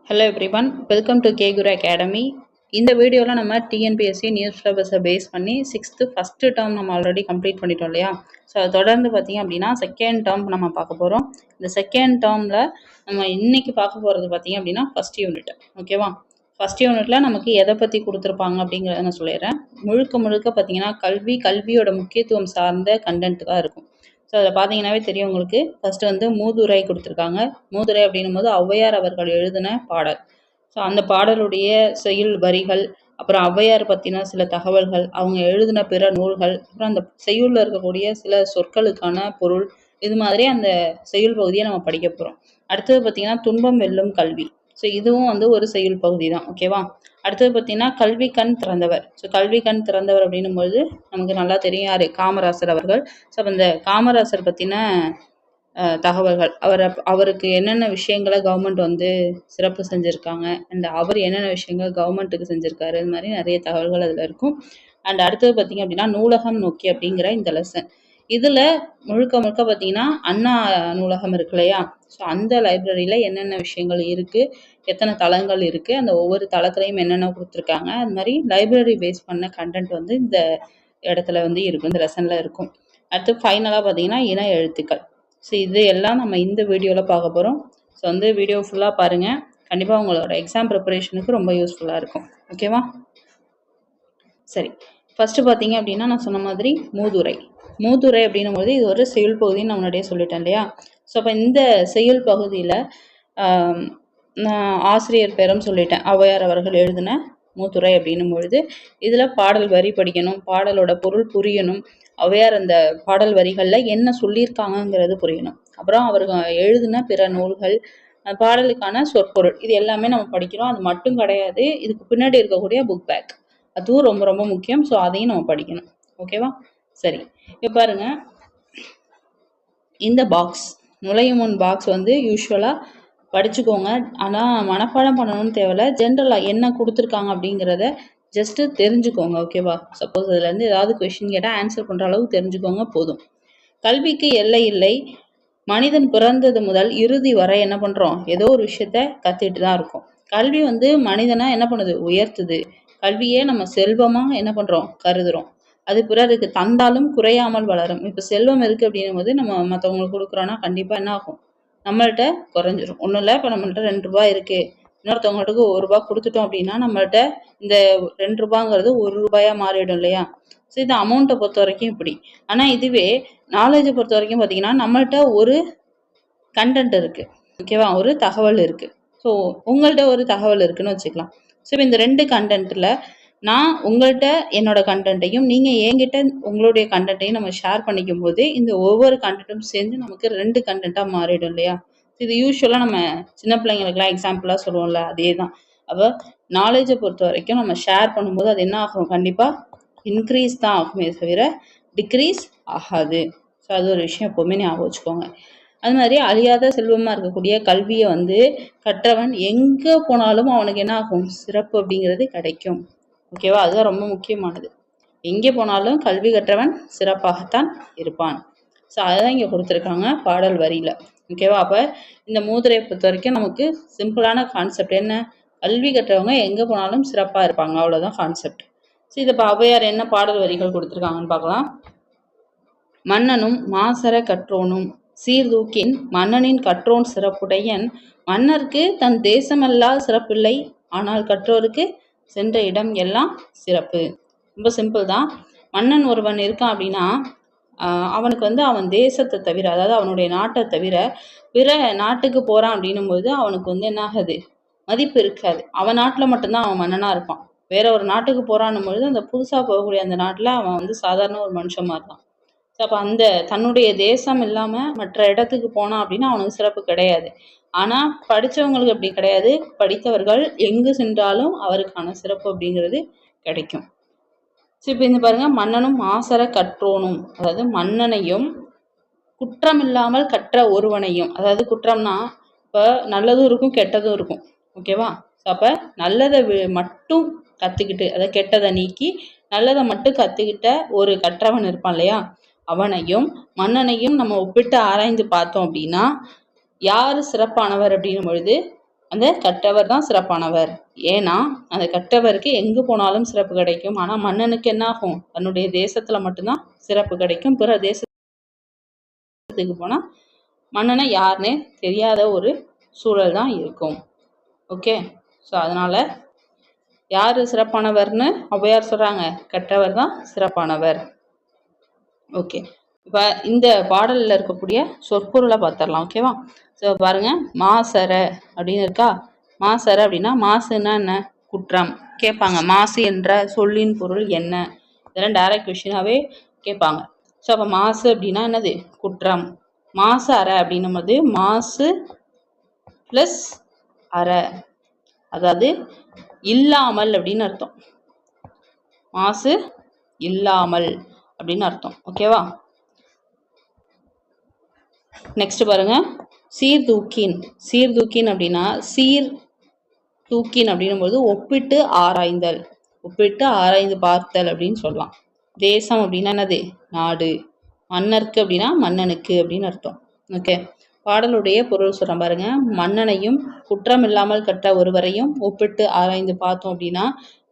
Hello everyone, welcome to K Guru academy. இந்த வீடியோவில் நம்ம டிஎன்பிஎஸ்சி நியூஸ் சிலபஸை பேஸ் பண்ணி ஃபஸ்ட்டு டேர்ம் நம்ம ஆல்ரெடி கம்ப்ளீட் பண்ணிட்டோம் இல்லையா. ஸோ அதை தொடர்ந்து பார்த்தீங்க அப்படின்னா செகண்ட் டேர்ம் நம்ம பார்க்க போகிறோம். இந்த செகண்ட் டேர்மில் நம்ம இன்னைக்கு பார்க்க போகிறது பார்த்தீங்க அப்படின்னா ஃபஸ்ட் யூனிட். ஓகேவா, ஃபஸ்ட் யூனிட்டில் நமக்கு எதை பற்றி கொடுத்துருப்பாங்க அப்படிங்கிறத நான் சொல்லிடுறேன். முழுக்க பார்த்தீங்கன்னா கல்வியோட முக்கியத்துவம் சார்ந்த கண்டென்ட் தான் இருக்கும். ஸோ அதில் பார்த்தீங்கன்னாவே தெரியும் உங்களுக்கு. ஃபஸ்ட்டு வந்து மூதுரை கொடுத்துருக்காங்க. மூதுரை அப்படின்னும் போது ஔவையார் அவர்கள் எழுதின பாடல். ஸோ அந்த பாடலுடைய செய்யுள் வரிகள், அப்புறம் ஔவையார் பற்றின சில தகவல்கள், அவங்க எழுதின பிற நூல்கள், அப்புறம் அந்த செய்யுளில் இருக்கக்கூடிய சில சொற்களுக்கான பொருள், இது மாதிரி அந்த செய்யுள் பகுதியை நம்ம படிக்க போகிறோம். அடுத்தது பார்த்தீங்கன்னா துன்பம் வெல்லும் கல்வி. ஸோ இதுவும் வந்து ஒரு செய்யுள் பகுதி தான். ஓகேவா. அடுத்தது பார்த்தீங்கன்னா கல்வி கண் திறந்தவர். ஸோ கல்வி கண் திறந்தவர் அப்படின்னும் போது நமக்கு நல்லா தெரியும் யார், காமராசர் அவர்கள். ஸோ இந்த காமராசர் பற்றின தகவல்கள், அவருக்கு என்னென்ன விஷயங்களை கவர்மெண்ட் வந்து சிறப்பு செஞ்சுருக்காங்க, அண்ட் அவர் என்னென்ன விஷயங்கள் கவர்மெண்ட்டுக்கு செஞ்சுருக்காரு, இது மாதிரி நிறைய தகவல்கள் அதில் இருக்கும். அண்ட் அடுத்தது பார்த்தீங்க அப்படின்னா நூலகம் நோக்கி அப்படிங்கிற இந்த லெசன். இதில் முழுக்க பார்த்தீங்கன்னா அண்ணா நூலகம் இருக்கு இல்லையா. ஸோ அந்த லைப்ரரியில் என்னென்ன விஷயங்கள் இருக்குது, எத்தனை தளங்கள் இருக்குது, அந்த ஒவ்வொரு தளத்துலையும் என்னென்ன கொடுத்துருக்காங்க, அது மாதிரி லைப்ரரி பேஸ் பண்ண கண்டென்ட் வந்து இந்த இடத்துல வந்து இருக்கும், இந்த லெசனில் இருக்கும். அடுத்து ஃபைனலாக பார்த்தீங்கன்னா இன எழுத்துக்கள். ஸோ இது எல்லாம் நம்ம இந்த வீடியோவில் பார்க்க போகிறோம். ஸோ வந்து வீடியோ ஃபுல்லாக பாருங்கள். கண்டிப்பாக உங்களோட எக்ஸாம் ப்ரிப்பரேஷனுக்கு ரொம்ப யூஸ்ஃபுல்லாக இருக்கும். ஓகேவா. சரி, ஃபஸ்ட்டு பார்த்தீங்க அப்படின்னா நான் சொன்ன மாதிரி மூதுரை அப்படின்னும் போது இது ஒரு செய்யுள் பகுதின்னு நான் முன்னாடியே சொல்லிட்டேன் இல்லையா. ஸோ அப்போ இந்த செய்யுள் பகுதியில் நான் ஆசிரியர் பேரும் சொல்லிட்டேன், ஔவையார் அவர்கள் எழுதின மூதுரை அப்படின்னும் பொழுது இதில் பாடல் வரி படிக்கணும், பாடலோட பொருள் புரியணும், ஔவையார் அந்த பாடல் வரிகளில் என்ன சொல்லியிருக்காங்கங்கிறது புரியணும், அப்புறம் அவர்கள் எழுதின பிற நூல்கள், பாடலுக்கான சொற்பொருள், இது எல்லாமே நம்ம படிக்கிறோம். அது மட்டும் கிடையாது, இதுக்கு பின்னாடி இருக்கக்கூடிய புக் பேக், அதுவும் ரொம்ப முக்கியம். ஸோ அதையும் நம்ம படிக்கணும். ஓகேவா. சரி, இப்போ பாருங்க, இந்த பாக்ஸ் நுழையும் முன் பாக்ஸ் வந்து யூஸ்வலாக படிச்சுக்கோங்க. ஆனால் மனப்பாடம் பண்ணணும்னு தேவையில்ல. ஜென்ரலாக என்ன கொடுத்துருக்காங்க அப்படிங்கிறத ஜஸ்ட்டு தெரிஞ்சுக்கோங்க. ஓகேவா. சப்போஸ் அதுலேருந்து ஏதாவது கொஷின் கேட்டால் ஆன்சர் பண்ணுற அளவுக்கு தெரிஞ்சுக்கோங்க, போதும். கல்விக்கு எல்லை இல்லை. மனிதன் பிறந்தது முதல் இறுதி வரை என்ன பண்ணுறோம், ஏதோ ஒரு விஷயத்த கற்றுட்டு தான் இருக்கோம். கல்வி வந்து மனிதனை என்ன பண்ணுது, உயர்த்துது. கல்வியே நம்ம செல்வமாக என்ன பண்ணுறோம், கருதுகிறோம். அது பிறருக்கு தந்தாலும் குறையாமல் வளரும். இப்போ செல்வம் இருக்குது அப்படின்னும் போது நம்ம மற்றவங்களுக்கு கொடுக்குறோன்னா கண்டிப்பாக என்ன ஆகும், நம்மள்கிட்ட குறைஞ்சிரும். ஒன்றும் இல்லை, இப்போ நம்மள்ட்ட 2 ரூபாய் இருக்குது, இன்னொருத்தவங்களுக்கு 1 ரூபா கொடுத்துட்டோம் அப்படின்னா நம்மள்ட்ட இந்த 2 ரூபாங்கிறது 1 ரூபாயா மாறிடும் இல்லையா. ஸோ இது அமௌண்ட்டை பொறுத்த வரைக்கும் இப்படி. ஆனால் இதுவே நாலேஜை பொறுத்த வரைக்கும் பார்த்தீங்கன்னா நம்மள்ட்ட ஒரு கண்டென்ட் இருக்குது. ஓகேவா, ஒரு தகவல் இருக்குது. ஸோ உங்கள்கிட்ட ஒரு தகவல் இருக்குன்னு வச்சுக்கலாம். ஸோ இப்போ இந்த 2 கண்டென்ட்டில் நான் உங்கள்கிட்ட என்னோட கண்டென்ட்டையும் நீங்கள் என்கிட்ட உங்களுடைய கண்டென்ட்டையும் நம்ம ஷேர் பண்ணிக்கும் போது இந்த ஒவ்வொரு கண்டென்ட்டும் சேர்ந்து நமக்கு 2 கண்டென்ட்டாக மாறிடும் இல்லையா. இது யூஸ்வலாக நம்ம சின்ன பிள்ளைங்களுக்குலாம் எக்ஸாம்பிளாக சொல்லுவோம்ல, அதே தான். அப்போ நாலேஜை பொறுத்த வரைக்கும் நம்ம ஷேர் பண்ணும்போது அது என்ன ஆகும், கண்டிப்பாக இன்க்ரீஸ் தான் ஆகுமே தவிர டிக்ரீஸ் ஆகாது. ஸோ அது ஒரு விஷயம் எப்போவுமே ஞாபகம் வச்சுக்கோங்க. அது மாதிரி அழியாத செல்வமாக இருக்கக்கூடிய கல்வியை வந்து கற்றவன் எங்கே போனாலும் அவனுக்கு என்ன ஆகும், சிறப்பு அப்படிங்கிறது கிடைக்கும். ஓகேவா, அதுதான் ரொம்ப முக்கியமானது. எங்கே போனாலும் கல்வி கற்றவன் சிறப்பாகத்தான் இருப்பான். ஸோ அதுதான் இங்கே கொடுத்துருக்காங்க பாடல் வரியில். ஓகேவா. அப்போ இந்த மூதுரையை பொறுத்த வரைக்கும் நமக்கு சிம்பிளான கான்செப்ட் என்ன, கல்வி கற்றவங்க எங்கே போனாலும் சிறப்பாக இருப்பாங்க, அவ்வளோதான் கான்செப்ட். ஸோ இதை இப்போ ஔவையார் என்ன பாடல் வரிகள் கொடுத்துருக்காங்கன்னு பார்க்கலாம். மன்னனும் மாசற கற்றோனும் சீர்தூக்கின் மன்னனின் கற்றோன் சிறப்புடையன், மன்னருக்கு தன் தேசமெல்லாம் சிறப்பில்லை, ஆனால் கற்றோருக்கு சென்ற இடம் எல்லாம் சிறப்பு. ரொம்ப சிம்பிள் தான். மன்னன் ஒருவன் இருக்கான் அப்படின்னா அவனுக்கு வந்து அவன் தேசத்தை தவிர, அதாவது அவனுடைய நாட்டை தவிர பிற நாட்டுக்கு போகிறான் அப்படின்னும் போது அவனுக்கு வந்து என்ன ஆகுது, மதிப்பு இருக்காது. அவன் நாட்டில் மட்டும்தான் அவன் மன்னனாக இருப்பான். வேற ஒரு நாட்டுக்கு போகிறான்னும் பொழுது அந்த புதுசாக போகக்கூடிய அந்த நாட்டில் அவன் வந்து சாதாரண ஒரு மனுஷன் மாதிரி தான். ஸோ அப்போ அந்த தன்னுடைய தேசம் இல்லாமல் மற்ற இடத்துக்கு போனான் அப்படின்னா அவனுக்கு சிறப்பு கிடையாது. ஆனால் படித்தவங்களுக்கு அப்படி கிடையாது. படித்தவர்கள் எங்கு சென்றாலும் அவருக்கான சிறப்பு அப்படிங்கிறது கிடைக்கும். ஸோ இப்போ இந்த பாருங்க, மன்னனும் மாசற கற்றோனும், அதாவது மன்னனையும் குற்றம் இல்லாமல் கற்ற ஒருவனையும், அதாவது குற்றம்னா இப்போ நல்லதும் இருக்கும் கெட்டதும் இருக்கும். ஓகேவா. ஸோ அப்போ நல்லதை மட்டும் கற்றுக்கிட்டு, அதை கெட்டதை நீக்கி நல்லதை மட்டும் கற்றுக்கிட்ட ஒரு கற்றவன் இருப்பான் இல்லையா, அவனையும் மன்னனையும் நம்ம ஒப்பிட்டு ஆராய்ந்து பார்த்தோம் அப்படின்னா யார் சிறப்பானவர் அப்படின்னும் பொழுது அந்த கற்றவர் தான் சிறப்பானவர். ஏன்னா அந்த கற்றவருக்கு எங்கு போனாலும் சிறப்பு கிடைக்கும். ஆனா மன்னனுக்கு என்ன ஆகும்? தன்னுடைய தேசத்துல மட்டும்தான் சிறப்பு கிடைக்கும். பிற தேசத்துக்கு போனா மன்னனை யாருன்னே தெரியாத ஒரு சூழல் தான் இருக்கும். ஓகே, ஸோ அதனால யாரு சிறப்பானவர்னு ஔவையார் சொல்றாங்க? கற்றவர் தான் சிறப்பானவர். ஓகே, இப்போ இந்த பாடலில் இருக்கக்கூடிய சொற்பொருளை பார்த்துடலாம். ஓகேவா? ஸோ பாருங்க, மாசற அப்படின்னு இருக்கா. மாசற அப்படின்னா மாசுன்னா என்ன? குற்றம் கேட்பாங்க. மாசு என்ற சொல்லின் பொருள் என்ன? இதெல்லாம் டைரக்ட் கொஸ்டினாவே கேட்பாங்க. ஸோ அப்போ மாசு அப்படின்னா என்னது? குற்றம். மாசு அற அப்படின்னும் போது மாசு பிளஸ் அற, அதாவது இல்லாமல் அப்படின்னு அர்த்தம். மாசு இல்லாமல் அப்படின்னு அர்த்தம். ஓகேவா? நெக்ஸ்ட் பாருங்க, சீர்தூக்கின். சீர்தூக்கின் அப்படின்னா சீர் தூக்கின் அப்படின்னும் போது ஒப்பிட்டு ஆராய்ந்தல், ஒப்பிட்டு ஆராய்ந்து பார்த்தல் அப்படின்னு சொல்லலாம். தேசம் அப்படின்னா என்னது? நாடு. மன்னருக்கு அப்படின்னா மன்னனுக்கு அப்படின்னு அர்த்தம். ஓகே, பாடலுடைய பொருள் சொல்றேன் பாருங்க. மன்னனையும் குற்றம் இல்லாமல் கற்ற ஒருவரையும் ஒப்பிட்டு ஆராய்ந்து பார்த்தோம் அப்படின்னா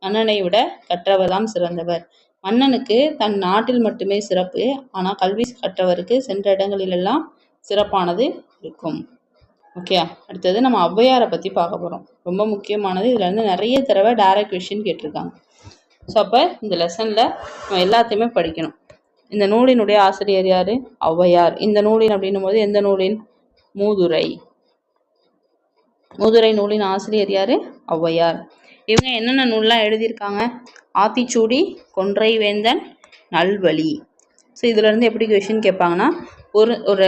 மன்னனை விட கற்றவர் தான் சிறந்தவர். மன்னனுக்கு தன் நாட்டில் மட்டுமே சிறப்பு, ஆனா கல்வி கற்றவருக்கு சென்ற இடங்களிலெல்லாம் சிறப்பானது இருக்கும். ஓகே, அடுத்தது நம்ம ஔவையாரை பற்றி பார்க்க போகிறோம். ரொம்ப முக்கியமானது. இதில் வந்து நிறைய தடவை டைரக்ட் கொஸ்டின் கேட்டிருக்காங்க. ஸோ அப்போ இந்த லெசனில் நம்ம எல்லாத்தையுமே படிக்கணும். இந்த நூலினுடைய ஆசிரியர் யார்? ஔவையார். இந்த நூலின் அப்படின்னும் போது எந்த நூலின்? மூதுரை. மூதுரை நூலின் ஆசிரியர் யார்? ஔவையார். இவங்க என்னென்ன நூல்லாம் எழுதியிருக்காங்க? ஆத்திச்சூடி, கொன்றை வேந்தன், நல்வழி. ஸோ இதுலேருந்து எப்படி கொஷின் கேட்பாங்கன்னா, ஒரு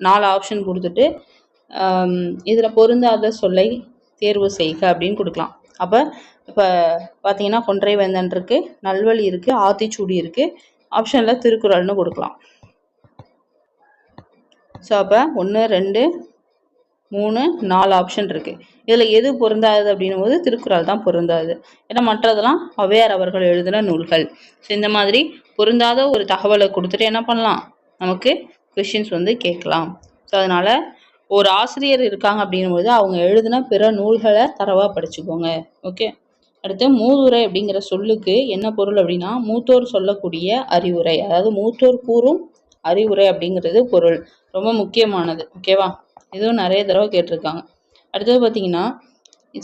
4 ஆப்ஷன் கொடுத்துட்டு இதில் பொருந்தாத சொல்லை தேர்வு செய்க அப்படின்னு கொடுக்கலாம். அப்போ இப்போ பார்த்தீங்கன்னா கொன்றை வேந்தன் இருக்குது, நல்வழி இருக்குது, ஆத்திச்சூடி இருக்குது, ஆப்ஷனில் திருக்குறள்னு கொடுக்கலாம். ஸோ அப்போ 1 2 3 4 ஆப்ஷன் இருக்குது. இதில் எது பொருந்தாது அப்படின்னும் போது திருக்குறள் தான் பொருந்தாது. ஏன்னா மற்றதெல்லாம் ஔவையார் அவர்கள் எழுதின நூல்கள். ஸோ இந்த மாதிரி பொருந்தாத ஒரு தகவலை கொடுத்துட்டு என்ன பண்ணலாம்? நமக்கு கொஷின்ஸ் வந்து கேட்கலாம். ஸோ அதனால் ஒரு ஆசிரியர் இருக்காங்க அப்படிங்கும்போது அவங்க எழுதின பிற நூல்களை தரவாக படிச்சுக்கோங்க. ஓகே, அடுத்து மூதுரை அப்படிங்கிற சொல்லுக்கு என்ன பொருள் அப்படின்னா மூத்தோர் சொல்லக்கூடிய அறிவுரை, அதாவது மூத்தோர் கூறும் அறிவுரை அப்படிங்கிறது பொருள். ரொம்ப முக்கியமானது. ஓகேவா? இதுவும் நிறைய தடவை கேட்டிருக்காங்க. அடுத்தது பார்த்தீங்கன்னா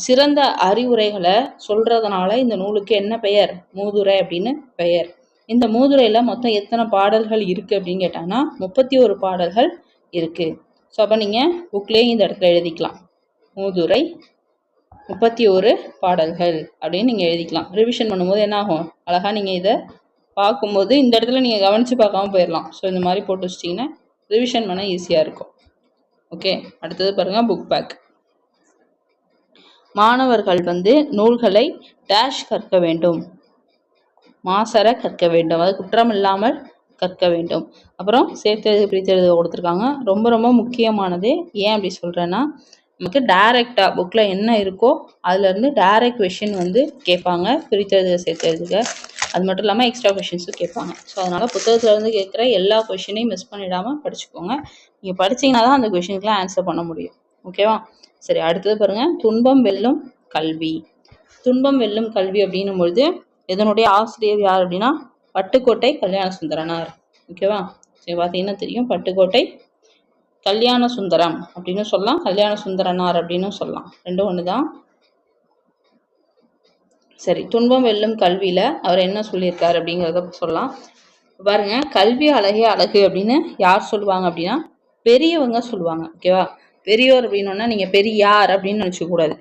சிறந்த அறிவுரைகளை சொல்றதுனால இந்த நூலுக்கு என்ன பெயர்? மூதுரை அப்படின்னு பெயர். இந்த மூதுரையில மொத்தம் எத்தனை பாடல்கள் இருக்கு அப்படின்னு கேட்டாங்கன்னா 31 பாடல்கள் இருக்கு. ஸோ அப்போ நீங்கள் புக்லேயே இந்த இடத்துல எழுதிக்கலாம், மூதுரை 31 பாடல்கள் அப்படின்னு நீங்கள் எழுதிக்கலாம். ரிவிஷன் பண்ணும்போது என்ன ஆகும்? அழகாக நீங்கள் இதை பார்க்கும்போது இந்த இடத்துல நீங்கள் கவனித்து பார்க்காம போயிடலாம். ஸோ இந்த மாதிரி போட்டு வச்சிட்டிங்கன்னா ரிவிஷன் பண்ண ஈஸியாக இருக்கும். ஓகே, அடுத்தது பாருங்கள், புக் பேக். மாணவர்கள் வந்து நூல்களை டேஷ் கற்க வேண்டும், மாசற கற்க வேண்டும், அது குற்றம் இல்லாமல் கற்க வேண்டும். அப்புறம் சேர்த்தெழுது பிரித்தெழுது கொடுத்துருக்காங்க. ரொம்ப ரொம்ப முக்கியமானது. ஏன் அப்படி சொல்கிறேன்னா நமக்கு டைரெக்டாக புக்கில் என்ன இருக்கோ அதுலேருந்து டைரக்ட் கொஷின் வந்து கேட்பாங்க. பிரித்தெழுது சேர்த்தெழுதுக அது மட்டும் இல்லாமல் எக்ஸ்ட்ரா கொஷின்ஸும் கேட்பாங்க. ஸோ அதனால் புத்தகத்தில் வந்து கேட்குற எல்லா கொஷினையும் மிஸ் பண்ணிடாமல் படிச்சுக்கோங்க. நீங்கள் படிச்சிங்கன்னா தான் அந்த கொஷினுக்குலாம் ஆன்சர் பண்ண முடியும். ஓகேவா? சரி, அடுத்தது பாருங்கள், துன்பம் வெல்லும் கல்வி. துன்பம் வெல்லும் கல்வி அப்படின்னும் பொழுது இதனுடைய ஆசிரியர் யார் அப்படின்னா பட்டுக்கோட்டை கல்யாண சுந்தரனார். ஓகேவா? சரி, பார்த்தீங்கன்னா தெரியும், பட்டுக்கோட்டை கல்யாண சுந்தரம் அப்படின்னு சொல்லலாம், கல்யாண சுந்தரனார் அப்படின்னு சொல்லலாம், ரெண்டும் ஒன்று தான். சரி, துன்பம் வெல்லும் கல்வியில அவர் என்ன சொல்லியிருக்காரு அப்படிங்கிறத சொல்லலாம். பாருங்க, கல்வி அழகே அழகு அப்படின்னு யார் சொல்லுவாங்க அப்படின்னா பெரியவங்க சொல்லுவாங்க. ஓகேவா? பெரியோர் அப்படின்னா நீங்க பெரியார் அப்படின்னு நினைச்ச கூடாது.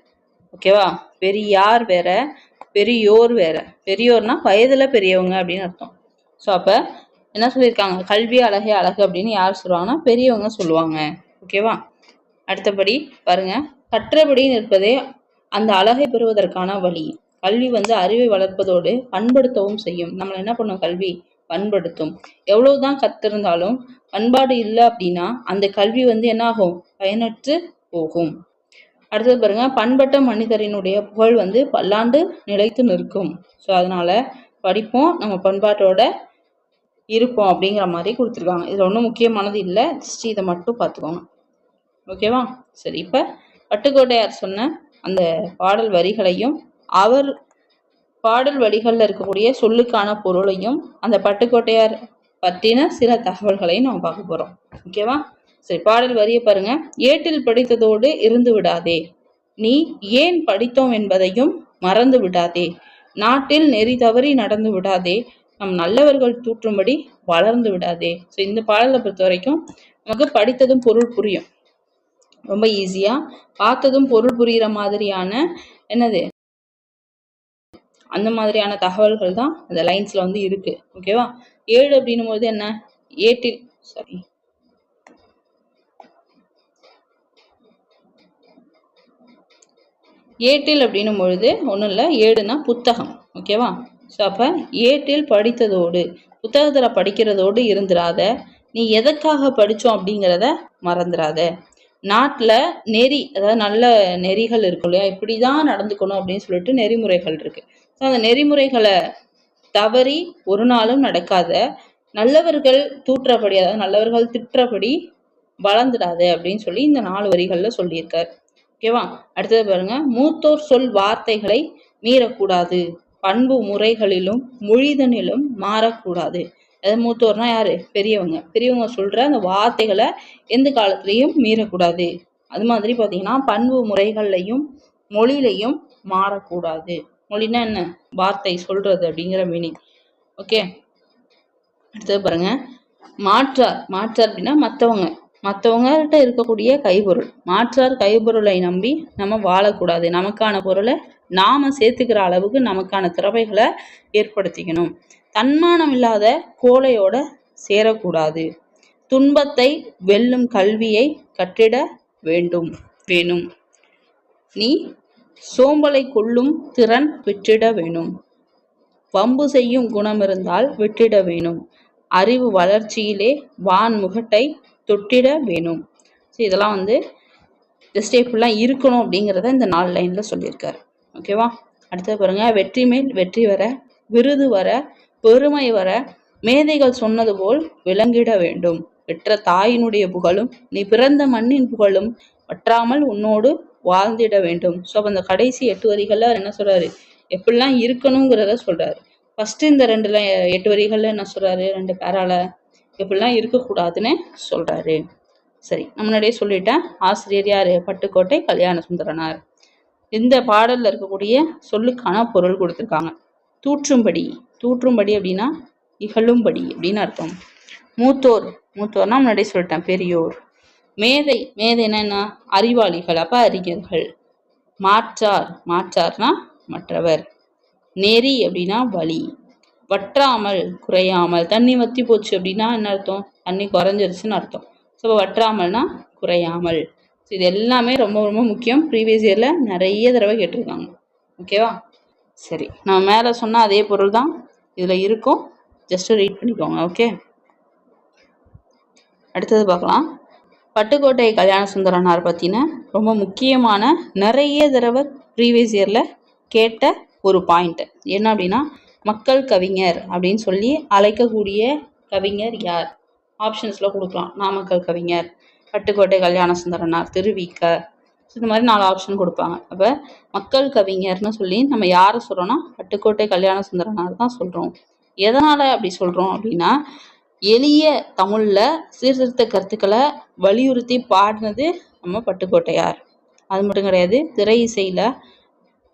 ஓகேவா? பெரியார் வேற, பெரியோர் வேற. பெரியோர்னா வயதுல பெரியவங்க அப்படின்னு அர்த்தம். ஸோ அப்ப என்ன சொல்லியிருக்காங்க? கல்வி அழகே அழகு அப்படின்னு யார் சொல்லுவாங்கன்னா பெரியவங்க சொல்லுவாங்க. ஓகேவா? அடுத்தபடி பாருங்க, கற்றபடி நிற்பதே அந்த அழகை பெறுவதற்கான வழி. கல்வி வந்து அறிவை வளர்ப்பதோடு பண்படுத்தவும் செய்யும். நம்மளை என்ன பண்ணும்? கல்வி பண்படுத்தும். எவ்வளவுதான் கத்திருந்தாலும் பண்பாடு இல்லை அப்படின்னா அந்த கல்வி வந்து என்ன ஆகும்? பயனற்று போகும். அடுத்தது பாருங்க, பண்பட்ட மனிதரினுடைய புகழ் வந்து பல்லாண்டு நிலைத்து நிற்கும். ஸோ அதனால படிப்போம், நம்ம பண்பாட்டோட இருப்போம் அப்படிங்கிற மாதிரி கொடுத்துருக்காங்க. இதில் ஒன்றும் முக்கியமானது இல்லை, ஜஸ்ட் இதை மட்டும் பார்த்துக்கோங்க. ஓகேவா? சரி, இப்போ பட்டுக்கோட்டையார் சொன்ன அந்த பாடல் வரிகளையும் அவர் பாடல் வரிகள்ல இருக்கக்கூடிய சொல்லுக்கான பொருளையும் அந்த பட்டுக்கோட்டையார் பற்றின சில தகவல்களையும் நம்ம பார்க்க போறோம். ஓகேவா? சரி, பாடல் வரிய பாருங்க. ஏட்டில் படித்ததோடு இருந்து விடாதே, நீ ஏன் படித்தோம் என்பதையும் மறந்து விடாதே, நாட்டில் நெறி தவறி நடந்து விடாதே, நம் நல்லவர்கள் தூற்றும்படி வளர்ந்து விடாதே. ஸோ இந்த பாடலை பொறுத்த வரைக்கும் நமக்கு படித்ததும் பொருள் புரியும், ரொம்ப ஈஸியா பார்த்ததும் பொருள் புரிகிற மாதிரியான என்னது அந்த மாதிரியான தகவல்கள் தான் அந்த லைன்ஸ்ல வந்து இருக்கு. ஓகேவா? 7 அப்படின்னும் போது என்ன, ஏட்டில் சாரி ஏட்டில் அப்படின்னும் பொழுது ஒன்றும் இல்லை, ஏடுனா புத்தகம். ஓகேவா? ஸோ அப்போ ஏட்டில் படித்ததோடு, புத்தகத்தில் படிக்கிறதோடு இருந்துடாத, நீ எதற்காக படித்தோம் அப்படிங்கிறத மறந்துடாத, நாட்டில் நெறி, அதாவது நல்ல நெறிகள் இருக்கும் இல்லையா, இப்படி தான் நடந்துக்கணும் அப்படின்னு சொல்லிட்டு நெறிமுறைகள் இருக்கு. ஸோ அந்த நெறிமுறைகளை தவறி ஒரு நாளும் நடக்காத, நல்லவர்கள் தூற்றபடி, அதாவது நல்லவர்கள் திற்றபடி வளர்ந்துடாத அப்படின்னு சொல்லி இந்த 4 வரிகள்ல சொல்லியிருக்காரு. ஓகேவா? அடுத்தது பாருங்க. மூத்தோர் சொல் வார்த்தைகளை மீறக்கூடாது, பண்பு முறைகளிலும் மொழிதனிலும் மாறக்கூடாது. அதாவது மூத்தோர்னா யாரு? பெரியவங்க. பெரியவங்க சொல்ற அந்த வார்த்தைகளை எந்த காலத்திலையும் மீறக்கூடாது. அது மாதிரி பாத்தீங்கன்னா பண்பு முறைகள்லையும் மொழியிலையும் மாறக்கூடாது. மொழினா என்ன? வார்த்தை சொல்றது அப்படிங்கிற மீனிங். ஓகே, அடுத்தது பாருங்க. மாற்றார், மாற்றார் அப்படின்னா மற்றவங்கள்ட்ட இருக்கக்கூடிய கைப்பொருள். மாற்றார் கைப்பொருளை நம்பி நம்ம வாழக்கூடாது, நமக்கான பொருளை நாம சேர்த்துக்கிற அளவுக்கு நமக்கான திறமைகளை ஏற்படுத்திக்கணும். தன்மானம் இல்லாத கோழையோட சேரக்கூடாது, துன்பத்தை வெல்லும் கல்வியை கற்றிட வேணும், நீ சோம்பலை கொள்ளும் திறன் விட்டிட வேணும், வம்பு செய்யும் குணம் இருந்தால் விட்டிட வேணும், அறிவு வளர்ச்சியிலே வான்முகட்டை தொட்டிட வேணும். ஸோ இதெல்லாம் வந்து ஜஸ்ட் இப்படிலாம் இருக்கணும் அப்படிங்கிறத இந்த 4 லைன்ல சொல்லியிருக்காரு. ஓகேவா? அடுத்தது பாருங்க. வெற்றி மேல் வெற்றி வர, விருது வர, பெருமை வர, மேதைகள் சொன்னது போல் விளங்கிட வேண்டும், பெற்ற தாயினுடைய புகழும் நீ பிறந்த மண்ணின் புகழும் வற்றாமல் உன்னோடு வாழ்ந்திட வேண்டும். ஸோ அப்போ அந்த கடைசி 8 வரிகள்ல என்ன சொல்றாரு, எப்படிலாம் இருக்கணுங்கிறத சொல்றாரு. ஃபர்ஸ்ட் இந்த 8 வரிகள்ல என்ன சொல்றாரு, 2 பேரால எப்படிலாம் இருக்கக்கூடாதுன்னு சொல்றாரு. சரி, நான் முன்னாடியே சொல்லிட்டேன், ஆசிரியர் யாரு? பட்டுக்கோட்டை கல்யாண சுந்தரனார். இந்த பாடல்ல இருக்கக்கூடிய சொல்லுக்கான பொருள் கொடுத்துருக்காங்க. தூற்றும்படி, தூற்றும்படி அப்படின்னா இகழும்படி அப்படின்னு அர்த்தம். மூத்தோர், மூத்தோர்னா முன்னாடியே சொல்லிட்டேன், பெரியோர். மேதை, மேதைன்னா என்ன? அறிவாளிகள், அப்ப அறிஞர்கள். மாற்றார், மாற்றார்னா மற்றவர். நெறி அப்படின்னா வழி. வற்றாமல், குறையாமல். தண்ணி வத்தி போச்சு அப்படின்னா என்ன அர்த்தம்? தண்ணி குறைஞ்சிருச்சுன்னு அர்த்தம். ஸோ வற்றாமல்னா குறையாமல். ஸோ இது எல்லாமே ரொம்ப ரொம்ப முக்கியம், ப்ரீவியஸ் இயர்ல நிறைய தடவை கேட்டிருக்காங்க. ஓகேவா? சரி, நான் மேலே சொன்ன அதே பொருள் தான் இதுல இருக்கும், ஜஸ்ட் ரீட் பண்ணிக்கோங்க. ஓகே, அடுத்தது பார்க்கலாம். பட்டுக்கோட்டை கல்யாண சுந்தரனார் பற்றின ரொம்ப முக்கியமான நிறைய தடவை ப்ரீவியஸ் இயரில் கேட்ட ஒரு பாயிண்ட் என்ன அப்படின்னா, மக்கள் கவிஞர் அப்படின்னு சொல்லி அழைக்கக்கூடிய கவிஞர் யார்? ஆப்ஷன்ஸில் கொடுக்கலாம். நாமக்கல் கவிஞர், பட்டுக்கோட்டை கல்யாண சுந்தரனார், திருவிக்க, இந்த மாதிரி 4 ஆப்ஷன் கொடுப்பாங்க. அப்போ மக்கள் கவிஞர்னு சொல்லி நம்ம யாரை சொல்கிறோன்னா பட்டுக்கோட்டை கல்யாண சுந்தரனார் தான் சொல்கிறோம். எதனால் அப்படி சொல்கிறோம் அப்படின்னா, எளிய தமிழ்ல சீர்திருத்த கருத்துக்களை வலியுறுத்தி பாடினது நம்ம பட்டுக்கோட்டையார். அது மட்டும் கிடையாது, திரை இசையில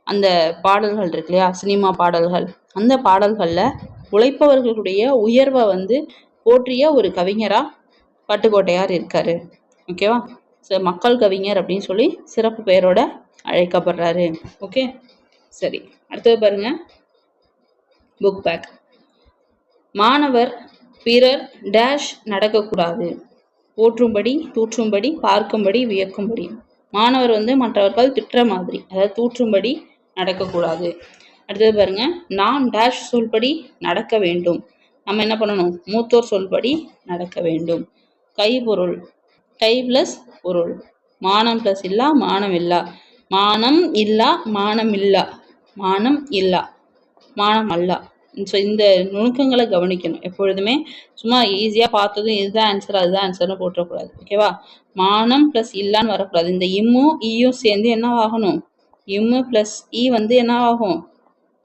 அந்த பாடல்கள் இருக்கு இல்லையா, சினிமா பாடல்கள், அந்த பாடல்கள்ல உழைப்பவர்களுடைய உயர்வை வந்து போற்றிய ஒரு கவிஞரா பட்டுக்கோட்டையார் இருக்காரு. ஓகேவா? மக்கள் கவிஞர் அப்படின்னு சொல்லி சிறப்பு பெயரோட அழைக்கப்படுறாரு. ஓகே, சரி, அடுத்தது பாருங்க. Book back. மாணவர் பிறர் டேஷ் நடக்கக்கூடாது, போற்றும்படி, தூற்றும்படி, பார்க்கும்படி, வியக்கும்படி. மாணவர் வந்து மற்றவர்கள் திட்டுற மாதிரி, அதாவது தூற்றும்படி நடக்கக்கூடாது. அடுத்தது பாருங்க. நாம் டேஷ் சொல்படி நடக்க வேண்டும், நம்ம என்ன பண்ணணும்? மூத்தோர் சொல்படி நடக்க வேண்டும். கை பொருள், கை பிளஸ் பொருள். மானம் பிளஸ் இல்லா, மானம் இல்லா. மானம் இல்லா, மானம் இல்லா, மானம் இல்லா, மானம் அல்லா. ஸோ இந்த நுணுக்கங்களை கவனிக்கணும் எப்பொழுதுமே. சும்மா ஈஸியாக பார்த்ததும் இதுதான் ஆன்சர் அதுதான் ஆன்சர்னு போட்டக்கூடாது. ஓகேவா? மானம் ப்ளஸ் இல்லான்னு வரக்கூடாது. இந்த இம்மும் ஈயும் சேர்ந்து என்ன ஆகணும்? இம்மு ப்ளஸ் ஈ வந்து என்ன ஆகும்?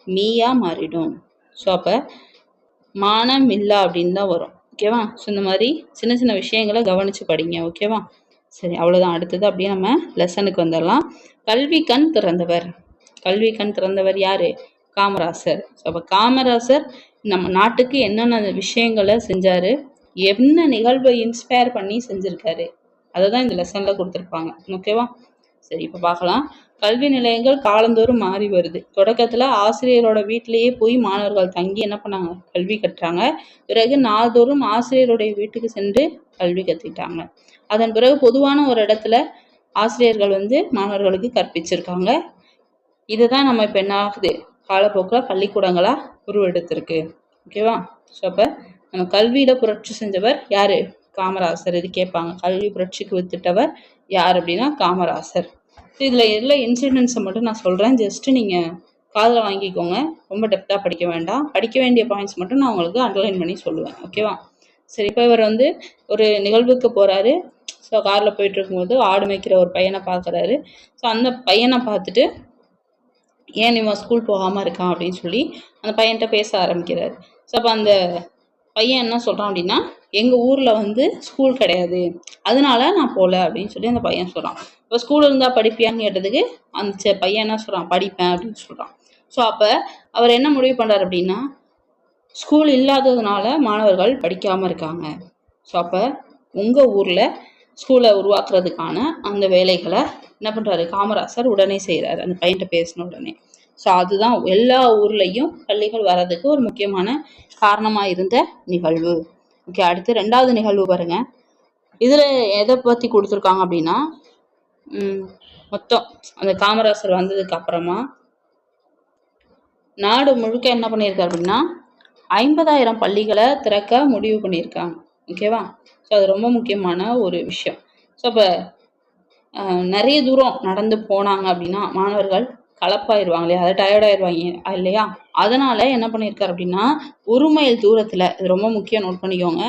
மீயா மாறிடும். ஸோ அப்போ மானம் இல்லா அப்படின்னு தான் வரும். ஓகேவா? ஸோ இந்த மாதிரி சின்ன சின்ன விஷயங்களை கவனிச்சு படிங்க. ஓகேவா? சரி, அவ்வளோதான். அடுத்தது அப்படியே நம்ம லெசனுக்கு வந்துடலாம். கல்வி கண் திறந்தவர். கல்வி கண் திறந்தவர் யாரு? காமராசர். ஸோ அப்போ காமராசர் நம்ம நாட்டுக்கு என்னென்ன விஷயங்களை செஞ்சாரு, என்ன நிகழ்வை இன்ஸ்பயர் பண்ணி செஞ்சிருக்காரு, அதை தான் இந்த லெசன்ல கொடுத்துருப்பாங்க. ஓகேவா? சரி, இப்போ பார்க்கலாம். கல்வி நிலையங்கள் காலந்தோறும் மாறி வருது. தொடக்கத்துல ஆசிரியரோட வீட்டிலேயே போய் மாணவர்கள் தங்கி என்ன பண்ணாங்க? கல்வி கற்றாங்க. பிறகு நாள்தோறும் ஆசிரியருடைய வீட்டுக்கு சென்று கல்வி கத்துக்கிட்டாங்க. அதன் பிறகு பொதுவான ஒரு இடத்துல ஆசிரியர்கள் வந்து மாணவர்களுக்கு கற்பிச்சிருக்காங்க. இதுதான் நம்ம இப்போ என்ன ஆகுது? காலப்போக்கில் பள்ளிக்கூடங்களா உருவெடுத்திருக்கு. ஓகேவா? ஸோ அப்போ நம்ம கல்வியில புரட்சி செஞ்சவர் யாரு? காமராசர். இது கேட்பாங்க. கல்வி புரட்சிக்கு வித்திட்டவர் யார் அப்படின்னா காமராசர். இதில் எல்லா இன்சிடென்ட்ஸை மட்டும் நான் சொல்கிறேன். ஜஸ்ட்டு நீங்கள் காதில் வாங்கிக்கோங்க. ரொம்ப டெப்த்தாக படிக்க வேண்டாம். படிக்க வேண்டிய பாயிண்ட்ஸ் மட்டும் நான் உங்களுக்கு அண்டர்லைன் பண்ணி சொல்லுவேன். ஓகேவா? சரி, இப்போ இவர் வந்து ஒரு நிகழ்வுக்கு போகிறாரு. ஸோ காரில் போயிட்டு இருக்கும்போது ஆடு மேய்க்கிற ஒரு பையனை பார்க்குறாரு. ஸோ அந்த பையனை பார்த்துட்டு ஏன் இவன் ஸ்கூல் போகாமல் இருக்கான் அப்படின்னு சொல்லி அந்த பையன்கிட்ட பேச ஆரம்பிக்கிறாரு. ஸோ அப்போ அந்த பையன் என்ன சொல்கிறான் அப்படின்னா, எங்கள் ஊரில் வந்து ஸ்கூல் கிடையாது, அதனால நான் போகல அப்படின்னு சொல்லி அந்த பையன் சொல்கிறான். இப்போ ஸ்கூல் இருந்தால் படிப்பியான்னு கேட்டதுக்கு அந்த பையன் என்ன சொல்கிறான்? படிப்பேன் அப்படின்னு சொல்கிறான். ஸோ அப்போ அவர் என்ன முடிவு பண்ணுறாரு அப்படின்னா, ஸ்கூல் இல்லாததுனால மாணவர்கள் படிக்காமல் இருக்காங்க. ஸோ அப்போ உங்கள் ஊரில் ஸ்கூலை உருவாக்குறதுக்கான அந்த வேலைகளை என்ன பண்ணுறாரு? காமராசர் உடனே செய்கிறாரு, அந்த பையன்கிட்ட பேசின உடனே. ஸோ அதுதான் எல்லா ஊர்லேயும் பள்ளிகள் வர்றதுக்கு ஒரு முக்கியமான காரணமாக இருந்த நிகழ்வு. ஓகே, அடுத்து 2வது நிகழ்வு பாருங்க. இதில் எதை பற்றி கொடுத்துருக்காங்க அப்படின்னா, மொத்தம் அந்த காமராசர் வந்ததுக்கு அப்புறமா நாடு முழுக்க என்ன பண்ணியிருக்காரு அப்படின்னா 50,000 பள்ளிகளை திறக்க முடிவு பண்ணியிருக்காங்க. ஓகேவா? ஸோ அது ரொம்ப முக்கியமான ஒரு விஷயம். ஸோ அப்போ நிறைய தூரம் நடந்து போனாங்க அப்படின்னா மாணவர்கள் கலப்பாயிருவாங்க இல்லையா, அதை டயர்டாயிருவாங்க இல்லையா, அதனால என்ன பண்ணியிருக்காரு அப்படின்னா 1 மைல் தூரத்தில், இது ரொம்ப முக்கியம், நோட் பண்ணிக்கோங்க,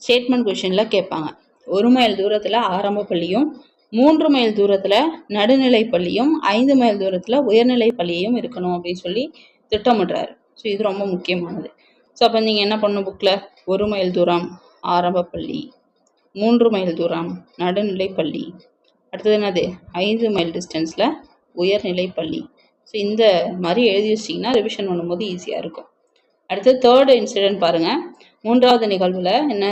ஸ்டேட்மெண்ட் கொஷினில் கேட்பாங்க. 1 மைல் தூரத்தில் ஆரம்ப பள்ளியும், 3 மைல் தூரத்தில் நடுநிலை பள்ளியும், 5 மைல் தூரத்தில் உயர்நிலை பள்ளியும் இருக்கணும் அப்படின்னு சொல்லி திட்டமிடுறாரு. ஸோ இது ரொம்ப முக்கியமானது. ஸோ அப்போ நீங்கள் என்ன பண்ணணும்? புக்கில் 1 மைல் தூரம் ஆரம்ப பள்ளி, 3 மைல் தூரம் நடுநிலை பள்ளி, அடுத்தது என்னது 5 மைல் டிஸ்டன்ஸில் உயர்நிலை பள்ளி. ஸோ இந்த மாதிரி எழுதி வச்சிங்கன்னா ரிவிஷன் பண்ணும்போது ஈஸியாக இருக்கும். அடுத்து 3rd இன்சிடென்ட் பாருங்கள். 3வது நிகழ்வில் என்ன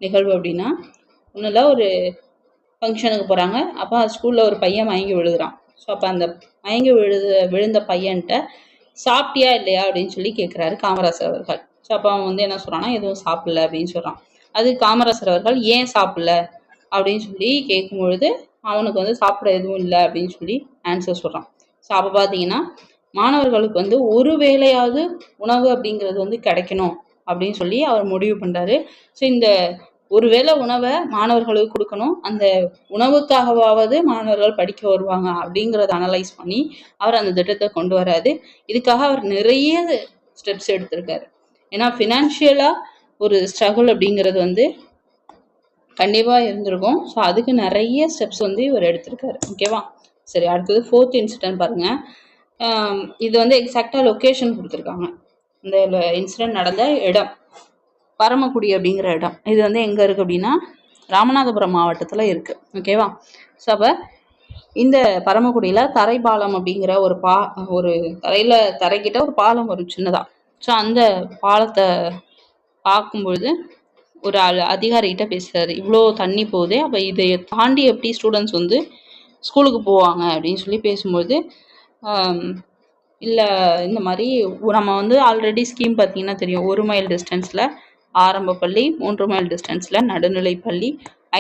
நிகழ்வு அப்படின்னா, ஒன்றும் ஒரு ஃபங்க்ஷனுக்கு போகிறாங்க. அப்போ ஸ்கூலில் ஒரு பையன் மயங்கி விழுகிறான். ஸோ அப்போ அந்த மயங்கி விழுந்த பையன்கிட்ட சாப்பிட்டியா இல்லையா அப்படின்னு சொல்லி கேட்குறாரு காமராசர் அவர்கள். ஸோ அப்போ அவன் வந்து என்ன சொல்கிறான்னா, எதுவும் சாப்பிடல அப்படின்னு சொல்கிறான். அது காமராசர் அவர்கள் ஏன் சாப்பிடல அப்படின்னு சொல்லி கேட்கும்பொழுது அவனுக்கு வந்து சாப்பிட எதுவும் இல்லை அப்படின்னு சொல்லி ஆன்சர் சொல்கிறான். ஸோ அப்போ பார்த்தீங்கன்னா மாணவர்களுக்கு வந்து ஒரு வேளையாவது உணவு அப்படிங்கிறது வந்து கிடைக்கணும் அப்படின்னு சொல்லி அவர் முடிவு பண்ணுறாரு. ஸோ இந்த ஒரு வேளை உணவை மாணவர்களுக்கு கொடுக்கணும், அந்த உணவுக்காகவாவது மாணவர்கள் படிக்க வருவாங்க அப்படிங்கிறத அனலைஸ் பண்ணி அவர் அந்த திட்டத்தை கொண்டு வராது. இதுக்காக அவர் நிறைய ஸ்டெப்ஸ் எடுத்திருக்காரு. ஏன்னா ஃபினான்ஷியலாக ஒரு ஸ்ட்ரகிள் அப்படிங்கிறது வந்து கண்டிப்பாக இருந்திருக்கும். ஸோ அதுக்கு நிறைய ஸ்டெப்ஸ் வந்து இவர் எடுத்திருக்காரு. ஓகேவா? சரி, அடுத்தது 4th இன்சிடென்ட் பாருங்கள். இது வந்து எக்ஸாக்டாக லொக்கேஷன் கொடுத்துருக்காங்க. இந்த இன்சிடென்ட் நடந்த இடம் பரமக்குடி அப்படிங்கிற இடம். இது வந்து எங்கே இருக்குது அப்படின்னா ராமநாதபுரம் மாவட்டத்தில் இருக்குது. ஓகேவா? ஸோ அப்போ இந்த பரமக்குடியில் தரைப்பாலம் அப்படிங்கிற ஒரு தரைக்கிட்ட ஒரு பாலம் வரும் சின்னதாக. ஸோ அந்த பாலத்தை பார்க்கும்பொழுது ஒரு அதிகாரிகிட்ட பேசுகிறாரு, இவ்வளோ தண்ணி போகுது, அப்போ இதை தாண்டி எப்படி ஸ்டூடெண்ட்ஸ் வந்து ஸ்கூலுக்கு போவாங்க அப்படின்னு சொல்லி பேசும்போது, இல்லை இந்த மாதிரி நம்ம வந்து ஆல்ரெடி ஸ்கீம் பார்த்தீங்கன்னா தெரியும், 1 மைல் டிஸ்டன்ஸில் ஆரம்ப பள்ளி, 3 மைல் டிஸ்டன்ஸில் நடுநிலை பள்ளி,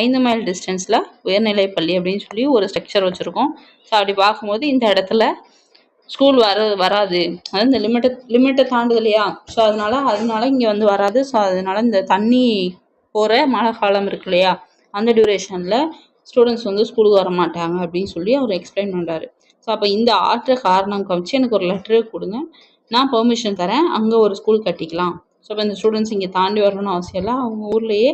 5 மைல் டிஸ்டன்ஸில் உயர்நிலை பள்ளி அப்படின்னு சொல்லி ஒரு ஸ்ட்ரக்சர் வச்சுருக்கோம். ஸோ அப்படி பார்க்கும்போது இந்த இடத்துல ஸ்கூல் வராது, அதாவது இந்த லிமிட்டை தாண்டுது இல்லையா, ஸோ அதனால இங்கே வந்து வராது. ஸோ அதனால இந்த தண்ணி போகிற மழை காலம் இருக்கு இல்லையா, அந்த டியூரேஷனில் ஸ்டூடெண்ட்ஸ் வந்து ஸ்கூலுக்கு வர மாட்டாங்க அப்படின்னு சொல்லி அவர் எக்ஸ்பிளைன் பண்ணுறாரு. ஸோ அப்போ இந்த ஆற்ற காரணம் காமிச்சு எனக்கு ஒரு லெட்டரு கொடுங்க, நான் பெர்மிஷன் தரேன், அங்கே ஒரு ஸ்கூல் கட்டிக்கலாம். ஸோ இப்போ இந்த ஸ்டூடெண்ட்ஸ் இங்கே தாண்டி வரணும்னு அவசியம் இல்லை, அவங்க ஊர்லேயே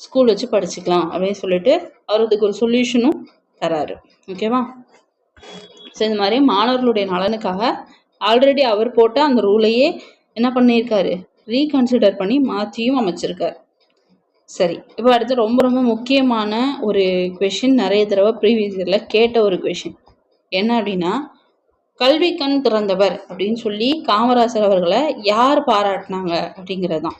ஸ்கூல் வச்சு படிச்சுக்கலாம் அப்படின்னு சொல்லிட்டு அவர் அதுக்கு ஒரு சொல்யூஷனும் தராரு. ஓகேவா? ஸோ இந்த மாதிரி மாணவர்களுடைய நலனுக்காக ஆல்ரெடி அவர் போட்ட அந்த ரூலையே என்ன பண்ணியிருக்காரு, ரீகன்சிடர் பண்ணி மாற்றியும் அமைச்சிருக்காரு. சரி, இப்போ அடுத்து ரொம்ப ரொம்ப முக்கியமான ஒரு கொஷின், நிறைய தடவை ப்ரீவியஸ் இயர்ல கேட்ட ஒரு கொஷின் என்ன அப்படின்னா, கல்வி கண் திறந்தவர் அப்படின்னு சொல்லி காமராசர் அவர்களை யார் பாராட்டினாங்க அப்படிங்கிறது தான்.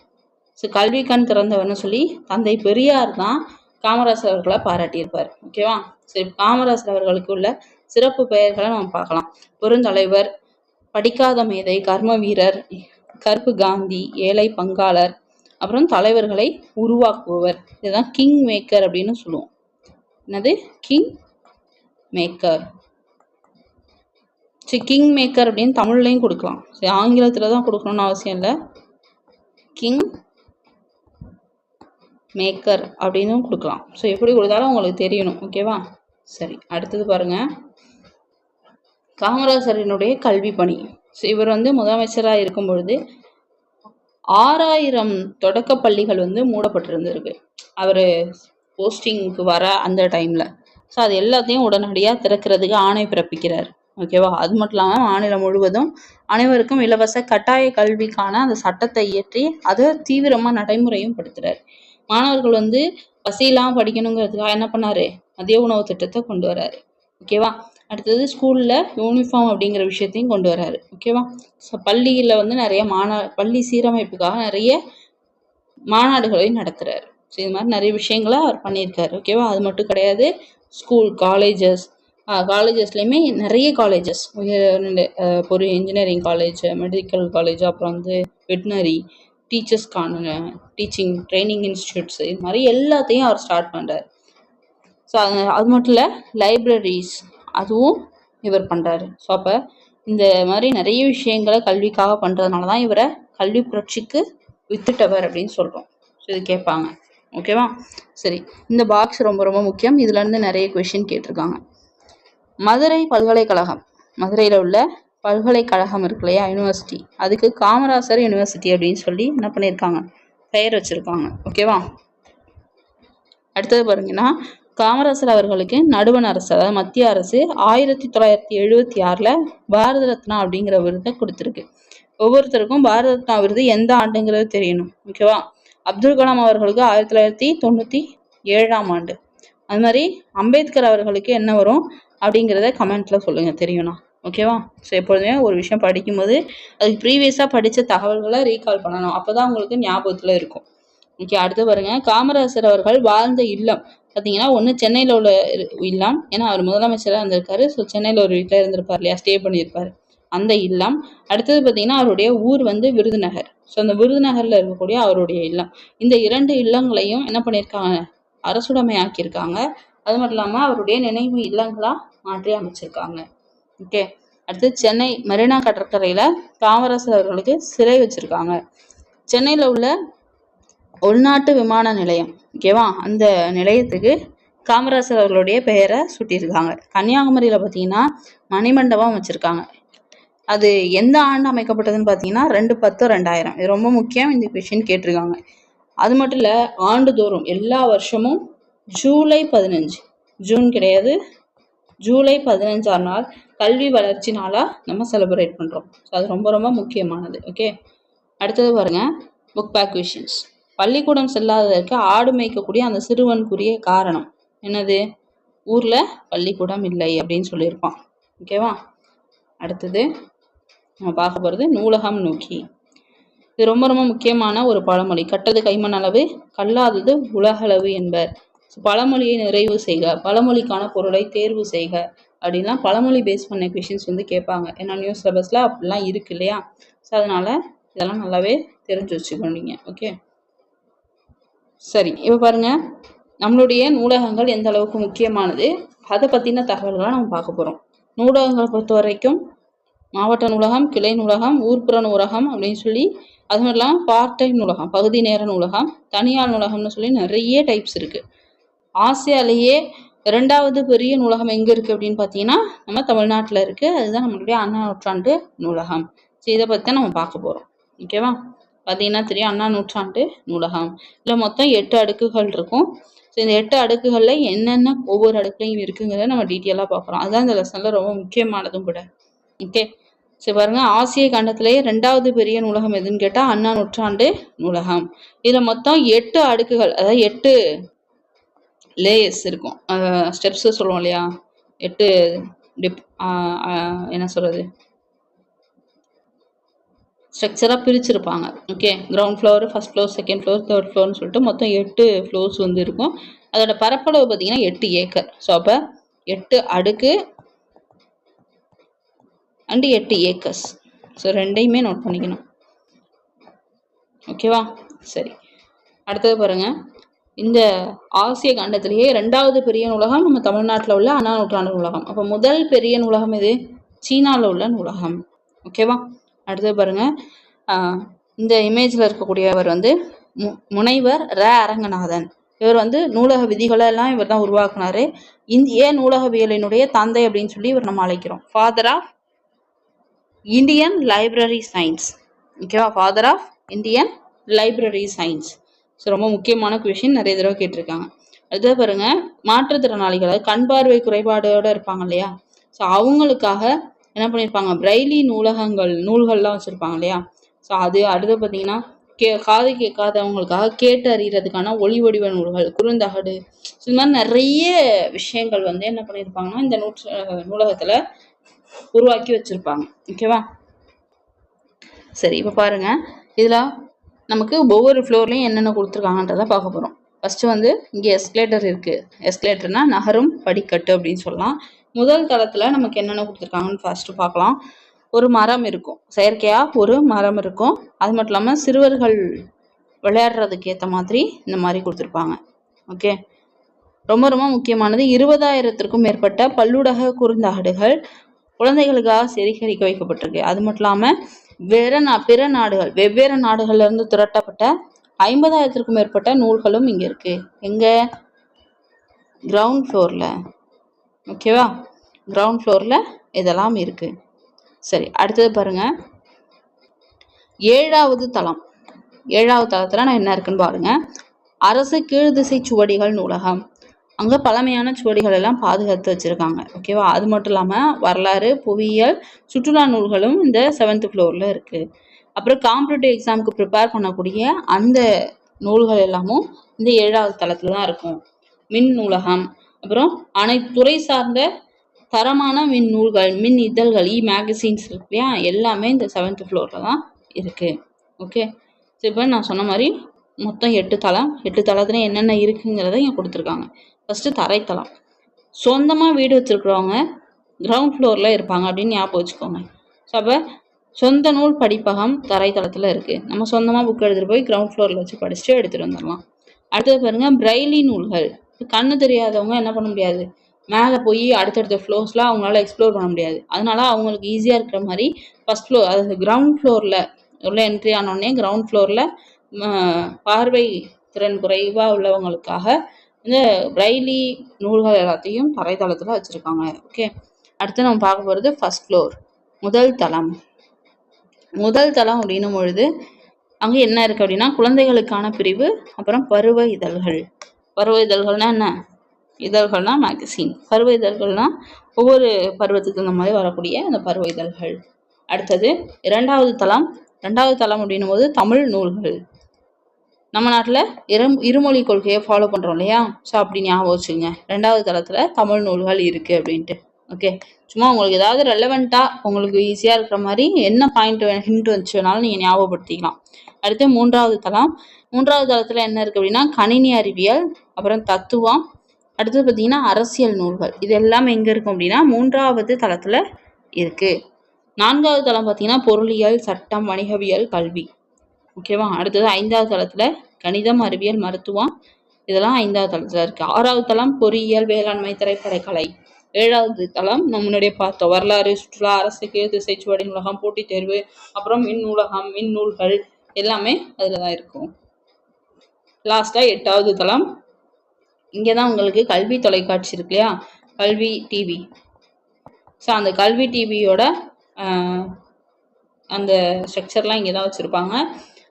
ஸோ கல்வி கண் திறந்தவர்னு சொல்லி தந்தை பெரியார் தான் காமராசர் அவர்களை பாராட்டியிருப்பார். ஓகேவா? சரி, காமராசர் அவர்களுக்கு உள்ள சிறப்பு பெயர்களை நம்ம பார்க்கலாம். பெருந்தலைவர், படிக்காத மேதை, கர்ம வீரர், கருப்பு காந்தி, ஏழை பங்காளர், அப்புறம் தலைவர்களை உருவாக்குபவர். இதுதான் கிங் மேக்கர் அப்படின்னு சொல்லுவோம். என்னது? King maker. சரி, கிங் மேக்கர் அப்படின்னு தமிழ்லையும் கொடுக்கலாம். சரி, ஆங்கிலத்தில் தான் கொடுக்கணும்னு அவசியம் இல்லை. கிங் மேக்கர் அப்படின்னு கொடுக்கலாம். ஸோ எப்படி கொடுத்தாலும் உங்களுக்கு தெரியணும். ஓகேவா? சரி, அடுத்தது பாருங்க, காமராசரினுடைய கல்வி பணி. ஸோ இவர் முதலமைச்சராக இருக்கும் பொழுது 6000 தொடக்க பள்ளிகள் மூடப்பட்டிருந்திருக்கு அவர் போஸ்டிங்க்கு வர அந்த டைம்ல. ஸோ அது எல்லாத்தையும் உடனடியாக திறக்கிறதுக்கு ஆணை பிறப்பிக்கிறார். ஓகேவா? அது மட்டும் இல்லாமல் மாநிலம் முழுவதும் அனைவருக்கும் இலவச கட்டாய கல்விக்கான அந்த சட்டத்தை இயற்றி அதை தீவிரமாக நடைமுறையும் படுத்துறாரு. மாணவர்கள் பசியெல்லாம் படிக்கணுங்கிறதுக்காக என்ன பண்ணாரு, மதிய உணவு திட்டத்தை கொண்டு வராரு. ஓகேவா? அடுத்தது ஸ்கூல்ல யூனிஃபார்ம் அப்படிங்கிற விஷயத்தையும் கொண்டு வராரு. ஓகேவா? ஸோ பள்ளியில் நிறைய பள்ளி சீரமைப்புக்காக நிறைய மாநாடுகளையும் நடத்துறாரு. ஸோ இது மாதிரி நிறைய விஷயங்களை அவர் பண்ணியிருக்காரு. ஓகேவா? அது மட்டும் கிடையாது, ஸ்கூல், காலேஜஸ்லையுமே நிறைய காலேஜஸ், ஒரு இன்ஜினியரிங் காலேஜ், மெடிக்கல் காலேஜ், அப்புறம் வெட்டினரி, டீச்சர்ஸ்க்கான டீச்சிங் ட்ரைனிங் இன்ஸ்டியூட்ஸ், இது மாதிரி எல்லாத்தையும் அவர் ஸ்டார்ட் பண்ணுறாரு. ஸோ அது மட்டும் இல்லை, லைப்ரரிஸ் அதுவும் இவர் பண்ணுறாரு. ஸோ அப்போ இந்த மாதிரி நிறைய விஷயங்களை கல்விக்காக பண்ணுறதுனால தான் இவரை கல்வி புரட்சிக்கு வித்துட்டவர் அப்படின்னு சொல்கிறோம். ஸோ இது கேட்பாங்க. ஓகேவா? சரி, இந்த பாக்ஸ் ரொம்ப ரொம்ப முக்கியம். இதுலேருந்து நிறைய கொஷின் கேட்டிருக்காங்க. மதுரை பல்கலைக்கழகம், மதுரையில் உள்ள பல்கலைக்கழகம் இருக்கு இல்லையா, யூனிவர்சிட்டி, அதுக்கு காமராசர் யூனிவர்சிட்டி அப்படின்னு சொல்லி என்ன பண்ணியிருக்காங்க, பெயர் வச்சுருக்காங்க. ஓகேவா? அடுத்தது பாருங்கன்னா, காமராசர் அவர்களுக்கு நடுவண் அரசு, அதாவது மத்திய அரசு 1976 பாரத ரத்னா அப்படிங்கிற விருதை கொடுத்துருக்கு. ஒவ்வொருத்தருக்கும் பாரத ரத்னா விருது எந்த ஆண்டுங்கிறது தெரியணும். ஓகேவா? அப்துல் கலாம் அவர்களுக்கு 1997 ஆண்டு. அது மாதிரி அம்பேத்கர் அவர்களுக்கு என்ன வரும் அப்படிங்கிறத கமெண்ட்ல சொல்லுங்க, தெரியும்னா. ஓகேவா? ஸோ எப்பொழுதுமே ஒரு விஷயம் படிக்கும்போது அதுக்கு ப்ரீவியஸாக படித்த தகவல்களை ரீகால் பண்ணணும். அப்போதான் உங்களுக்கு ஞாபகத்தில் இருக்கும். ஓகே, அடுத்து பாருங்க, காமராசர் அவர்கள் வாழ்ந்த இல்லம் பார்த்தீங்கன்னா, ஒன்று சென்னையில் உள்ள இல்லம், ஏன்னா அவர் முதலமைச்சராக இருந்திருக்காரு. ஸோ சென்னையில் ஒரு வீட்டில் இருந்திருப்பார் இல்லையா, ஸ்டே பண்ணியிருப்பார், அந்த இல்லம். அடுத்தது பார்த்தீங்கன்னா, அவருடைய ஊர் விருதுநகர். ஸோ அந்த விருதுநகரில் இருக்கக்கூடிய அவருடைய இல்லம். இந்த 2 இல்லங்களையும் என்ன பண்ணியிருக்காங்க, அரசுடைமையாக்கியிருக்காங்க. அது மட்டும் இல்லாமல் அவருடைய நினைவு இல்லங்களாக மாற்றி அமைச்சிருக்காங்க. ஓகே, அடுத்து சென்னை மெரினா கடற்கரையில் காமராசர் அவர்களுக்கு சிலை வச்சுருக்காங்க. சென்னையில் உள்ள உள்நாட்டு விமான நிலையம், ஓகேவா, அந்த நிலையத்துக்கு காமராசர் அவர்களுடைய பெயரை சுட்டியிருக்காங்க. கன்னியாகுமரியில் பார்த்தீங்கன்னா மணிமண்டபம் வச்சுருக்காங்க. அது எந்த ஆண்டு அமைக்கப்பட்டதுன்னு பார்த்தீங்கன்னா 2/10/2000. இது ரொம்ப முக்கியம், இந்த கொஷின் கேட்டிருக்காங்க. அது மட்டும் இல்லை, ஆண்டுதோறும் எல்லா வருஷமும் ஜூலை 15, ஜூன் கிடையாது, ஜூலை 15ஆம் நாள் கல்வி வளர்ச்சி நாளாக நம்ம செலிப்ரேட் பண்ணுறோம். ஸோ அது ரொம்ப ரொம்ப முக்கியமானது. ஓகே, அடுத்தது பாருங்க, புக் பேக் கொஷின்ஸ். பள்ளிக்கூடம் செல்லாததற்கு ஆடு மேய்க்கக்கூடிய அந்த சிறுவனுக்குரிய காரணம் என்னது, ஊரில் பள்ளிக்கூடம் இல்லை அப்படின்னு சொல்லியிருப்பான். ஓகேவா? அடுத்தது நம்ம பார்க்க போகிறது நூலகம் நோக்கி. இது ரொம்ப ரொம்ப முக்கியமான ஒரு பழமொழி. கட்டது கைமண் அளவு, கல்லாதது உலகளவு என்பர். பழமொழியை நிறைவு செய்க, பழமொழிக்கான பொருளை தேர்வு செய்க அப்படின்லாம் பழமொழி பேஸ் பண்ண கொஷின்ஸ் கேட்பாங்க. ஏன்னா நியூஸ் சிலபஸில் அப்படிலாம் இருக்கு இல்லையா. ஸோ அதனால இதெல்லாம் நல்லாவே தெரிஞ்சு வச்சுக்கோங்க. ஓகே, சரி, இப்போ பாருங்க, நம்மளுடைய நூலகங்கள் எந்த அளவுக்கு முக்கியமானது அதை பற்றின தகவல்களை நம்ம பார்க்க போகிறோம். நூலகங்களை பொறுத்த வரைக்கும் மாவட்ட நூலகம், கிளை நூலகம், ஊர்ப்புற நூலகம் அப்படின்னு சொல்லி, அது மட்டும் இல்லாமல் பார்ட் டைம் நூலகம், பகுதி நேர நூலகம், தனியார் நூலகம்னு சொல்லி நிறைய டைப்ஸ் இருக்குது. ஆசியாலேயே 2வது பெரிய நூலகம் எங்கே இருக்குது அப்படின்னு பார்த்தீங்கன்னா நம்ம தமிழ்நாட்டில் இருக்குது. அதுதான் நம்மளுடைய அண்ணா நூற்றாண்டு நூலகம். ஸோ இதை பற்றி தான் நம்ம பார்க்க போகிறோம். ஓகேவா? பார்த்தீங்கன்னா தெரியும், அண்ணா நூற்றாண்டு நூலகம் இல்லை மொத்தம் 8 அடுக்குகள் இருக்கும். ஸோ ஸோ இந்த 8 அடுக்குகள்ல என்னென்ன ஒவ்வொரு அடுக்குலையும் இருக்குங்கிறத நம்ம டீட்டெயிலாக பார்க்குறோம். அதுதான் இந்த லெசன்ல ரொம்ப முக்கியமானதும் கூட. ஓகே, சரி பாருங்க, ஆசிய கண்டத்திலேயே 2வது பெரிய நூலகம் எதுன்னு கேட்டா அண்ணா நூற்றாண்டு நூலகம். இதுல மொத்தம் 8 அடுக்குகள், அதாவது 8 லேயர்ஸ் இருக்கும். ஸ்டெப்ஸ் சொல்லுவோம் இல்லையா, 8 டிப் என்ன சொல்றது, ஸ்ட்ரக்சராக பிரிச்சிருப்பாங்க. Okay, ground floor, first floor, second floor, third ஃப்ளோர்னு சொல்லிட்டு மொத்தம் 8 ஃப்ளோர்ஸ் வந்து இருக்கும். அதோட பரப்பளவு பார்த்தீங்கன்னா 8 ஏக்கர். ஸோ அப்போ 8 அடுக்கு அண்ட் 8 ஏக்கர்ஸ். ஸோ ரெண்டையுமே நோட் பண்ணிக்கணும். ஓகேவா, சரி. அடுத்தது பாருங்க, இந்த ஆசிய கண்டத்திலேயே 2வது பெரிய நூலகம் நம்ம தமிழ்நாட்டில் உள்ள அண்ணா நூற்றாண்டு நூலகம். அப்போ முதல் பெரிய நூலகம் இது சீனாவில் உள்ள நூலகம். ஓகேவா, அடுத்தது பாருங்க, இந்த இமேஜில் இருக்கக்கூடியவர் வந்து முனைவர் அரங்கநாதன். இவர் வந்து நூலக விதிகளை எல்லாம் இவர் தான் உருவாக்குனாரு. இந்திய நூலகவியலினுடைய தந்தை அப்படின்னு சொல்லி இவர் நம்ம அழைக்கிறோம். Father of Indian library science. ஓகேவா, father of Indian library science. So ரொம்ப முக்கியமான கொஷின், நிறைய தடவை கேட்டிருக்காங்க. அடுத்தது பாருங்க, மாற்றுத்திறனாளிகள், கண் பார்வை குறைபாடோடு இருப்பாங்க இல்லையா, ஸோ அவங்களுக்காக என்ன பண்ணியிருப்பாங்க, பிரெய்லி நூல்கள்லாம் வச்சுருப்பாங்க இல்லையா. ஸோ அது அடுத்து பார்த்தீங்கன்னா காது கேட்காதவங்களுக்காக கேட்டு அறிகிறதுக்கான ஒளி வடிவ நூல்கள், குறுந்தகடு, இது மாதிரி நிறைய விஷயங்கள் வந்து என்ன பண்ணியிருப்பாங்கன்னா இந்த நூலகத்தில் உருவாக்கி வச்சுருப்பாங்க. ஓகேவா, சரி. இப்போ பாருங்க, இதில் நமக்கு ஒவ்வொரு ஃப்ளோர்லையும் என்னென்ன கொடுத்துருக்காங்கன்றதை பார்க்க போகிறோம். ஃபஸ்ட்டு வந்து இங்கே எஸ்கலேட்டர் இருக்குது. எஸ்கலேட்டர்னா நகரும் படிக்கட்டு அப்படின்னு சொல்லலாம். முதல் தளத்தில் நமக்கு என்னென்ன கொடுத்துருக்காங்கன்னு ஃபர்ஸ்ட்டு பார்க்கலாம். ஒரு மரம் இருக்கும், செயற்கையாக ஒரு மரம் இருக்கும். அது மட்டும் இல்லாமல் சிறுவர்கள் விளையாடுறதுக்கு ஏற்ற மாதிரி இந்த மாதிரி கொடுத்துருப்பாங்க. ஓகே, ரொம்ப ரொம்ப முக்கியமானது, 20,000த்திற்கும் மேற்பட்ட பல்லுலக குறுந்தகடுகள் குழந்தைகளுக்காக சேகரிக்க வைக்கப்பட்டிருக்கு. அது மட்டும் இல்லாமல் பிற நாடுகள், வெவ்வேறு நாடுகள்ல இருந்து திரட்டப்பட்ட 50,000த்திற்கும் மேற்பட்ட நூல்களும் இங்க இருக்கு. எங்க, கிரவுண்ட் ஃப்ளோர்ல. ஓகேவா, கிரவுண்ட் ஃப்ளோர்ல இதெல்லாம் இருக்கு. சரி, அடுத்தது பாருங்க, 7வது தளம். 7வது தளத்துல நான் என்ன இருக்குன்னு பாருங்க, அரசு கீழ்திசை சுவடிகள் நூலகம். அங்க பழமையான சுவடிகள் எல்லாம் பாதுகாத்து வச்சிருக்காங்க. ஓகேவா, அது மட்டும் இல்லாம வரலாறு, புவியியல், சுற்றுலா நூல்களும் இந்த 7th ஃப்ளோர்ல இருக்கு. அப்புறம் காம்படிட்டிவ் எக்ஸாமுக்கு ப்ரிப்பேர் பண்ணக்கூடிய அந்த நூல்கள் எல்லாமும் இந்த 7வது தளத்துல தான் இருக்கும். மின் நூலகம், அப்புறம் அனைத்து துறை சார்ந்த தரமான மின் நூல்கள், மின் இதழ்கள், மேகசின்ஸ் இருக்கு இல்லையா, எல்லாமே இந்த 7th ஃப்ளோர்ல தான் இருக்கு. ஓகே, இப்போ நான் சொன்ன மாதிரி மொத்தம் 8 தளம். 8 தளத்துல என்னென்ன இருக்குங்கிறத இங்கே கொடுத்துருக்காங்க. ஃபர்ஸ்ட் தரைத்தளம். சொந்தமாக வீடு வச்சிருக்கிறவங்க கிரவுண்ட் ஃப்ளோரில் இருப்பாங்க அப்படின்னு ஞாபகம் வச்சுக்கோங்க. ஸோ அப்போ சொந்த நூல் படிப்பகம் தரைத்தளத்தில் இருக்குது. நம்ம சொந்தமாக புக் எடுத்துகிட்டு போய் கிரவுண்ட் ஃப்ளோரில் வச்சு படிச்சுட்டு எடுத்துகிட்டு வந்துடலாம். அடுத்தது பாருங்கள், பிரெய்லி நூல்கள். கண்ணு தெரியாதவங்க என்ன பண்ண முடியாது, மேலே போய் அடுத்தடுத்த ஃப்ளோர்ஸ்லாம் அவங்களால எக்ஸ்ப்ளோர் பண்ண முடியாது. அதனால அவங்களுக்கு ஈஸியாக இருக்கிற மாதிரி ஃபர்ஸ்ட் ஃப்ளோர், அதாவது கிரவுண்ட் ஃப்ளோரில் உள்ள என்ட்ரி ஆனோடனே கிரவுண்ட் ஃப்ளோரில் பார்வை திறன் குறைவாக உள்ளவங்களுக்காக இந்த பிரெய்லி நூல்கள் எல்லாத்தையும் தரைத்தளத்தில் வச்சுருக்காங்க. ஓகே, அடுத்து நம்ம பார்க்க போகிறது ஃபர்ஸ்ட் ஃப்ளோர், முதல் தளம். முதல் தளம் அப்படின்னும் பொழுது அங்கே என்ன இருக்குது அப்படின்னா குழந்தைகளுக்கான பிரிவு, அப்புறம் பருவ இதழ்கள். பருவ இதழ்கள்னா என்ன, இதழ்கள்னா மேகசின். பருவ இதழ்கள்னா ஒவ்வொரு பருவத்துக்கு இந்த மாதிரி வரக்கூடிய அந்த பருவ இதழ்கள். அடுத்தது 2வது தளம். 2வது தளம் அப்படின்னும் போது தமிழ் நூல்கள். நம்ம நாட்டில் இருமொழி கொள்கையை ஃபாலோ பண்ணுறோம் இல்லையா, ஸோ அப்படி ஞாபகம் வச்சுங்க, 2வது தளத்தில் தமிழ் நூல்கள் இருக்குது அப்படின்ட்டு. ஓகே, சும்மா உங்களுக்கு ஏதாவது ரெலவெண்ட்டாக உங்களுக்கு ஈஸியாக இருக்கிற மாதிரி என்ன பாயிண்ட் ஹிண்ட் வச்சுனாலும் நீங்கள் ஞாபகப்படுத்திக்கலாம். அடுத்து 3வது தளம். 3வது தளத்தில் என்ன இருக்குது அப்படின்னா கணினி அறிவியல், அப்புறம் தத்துவம், அடுத்தது பார்த்தீங்கன்னா அரசியல் நூல்கள். இது எல்லாமே எங்கே இருக்கும் அப்படின்னா 3வது தளத்தில் இருக்குது. 4வது தளம் பார்த்தீங்கன்னா பொருளியல், சட்டம், வணிகவியல், கல்வி. ஓகேவா, அடுத்தது 5வது தளத்தில் கணிதம், அறிவியல், மருத்துவம், இதெல்லாம் 5வது தளத்தில் இருக்குது. 6வது தளம் பொறியியல், வேளாண்மை, திரைப்படக்கலை. 7வது தளம் நம்ம முன்னாடியே பார்த்தோம், வரலாறு, சுற்றுலா, அரசுக்கு திசைச்சுவடி நூலகம், போட்டித் தேர்வு, அப்புறம் மின் நூலகம், மின் நூல்கள் எல்லாமே அதில் தான் இருக்கும். லாஸ்ட்டாக 8வது தளம். இங்கே தான் உங்களுக்கு கல்வி தொலைக்காட்சி இருக்கு இல்லையா, கல்வி டிவி. ஸோ அந்த கல்வி டிவியோட அந்த ஸ்ட்ரக்சர்லாம் இங்கே தான் வச்சுருப்பாங்க.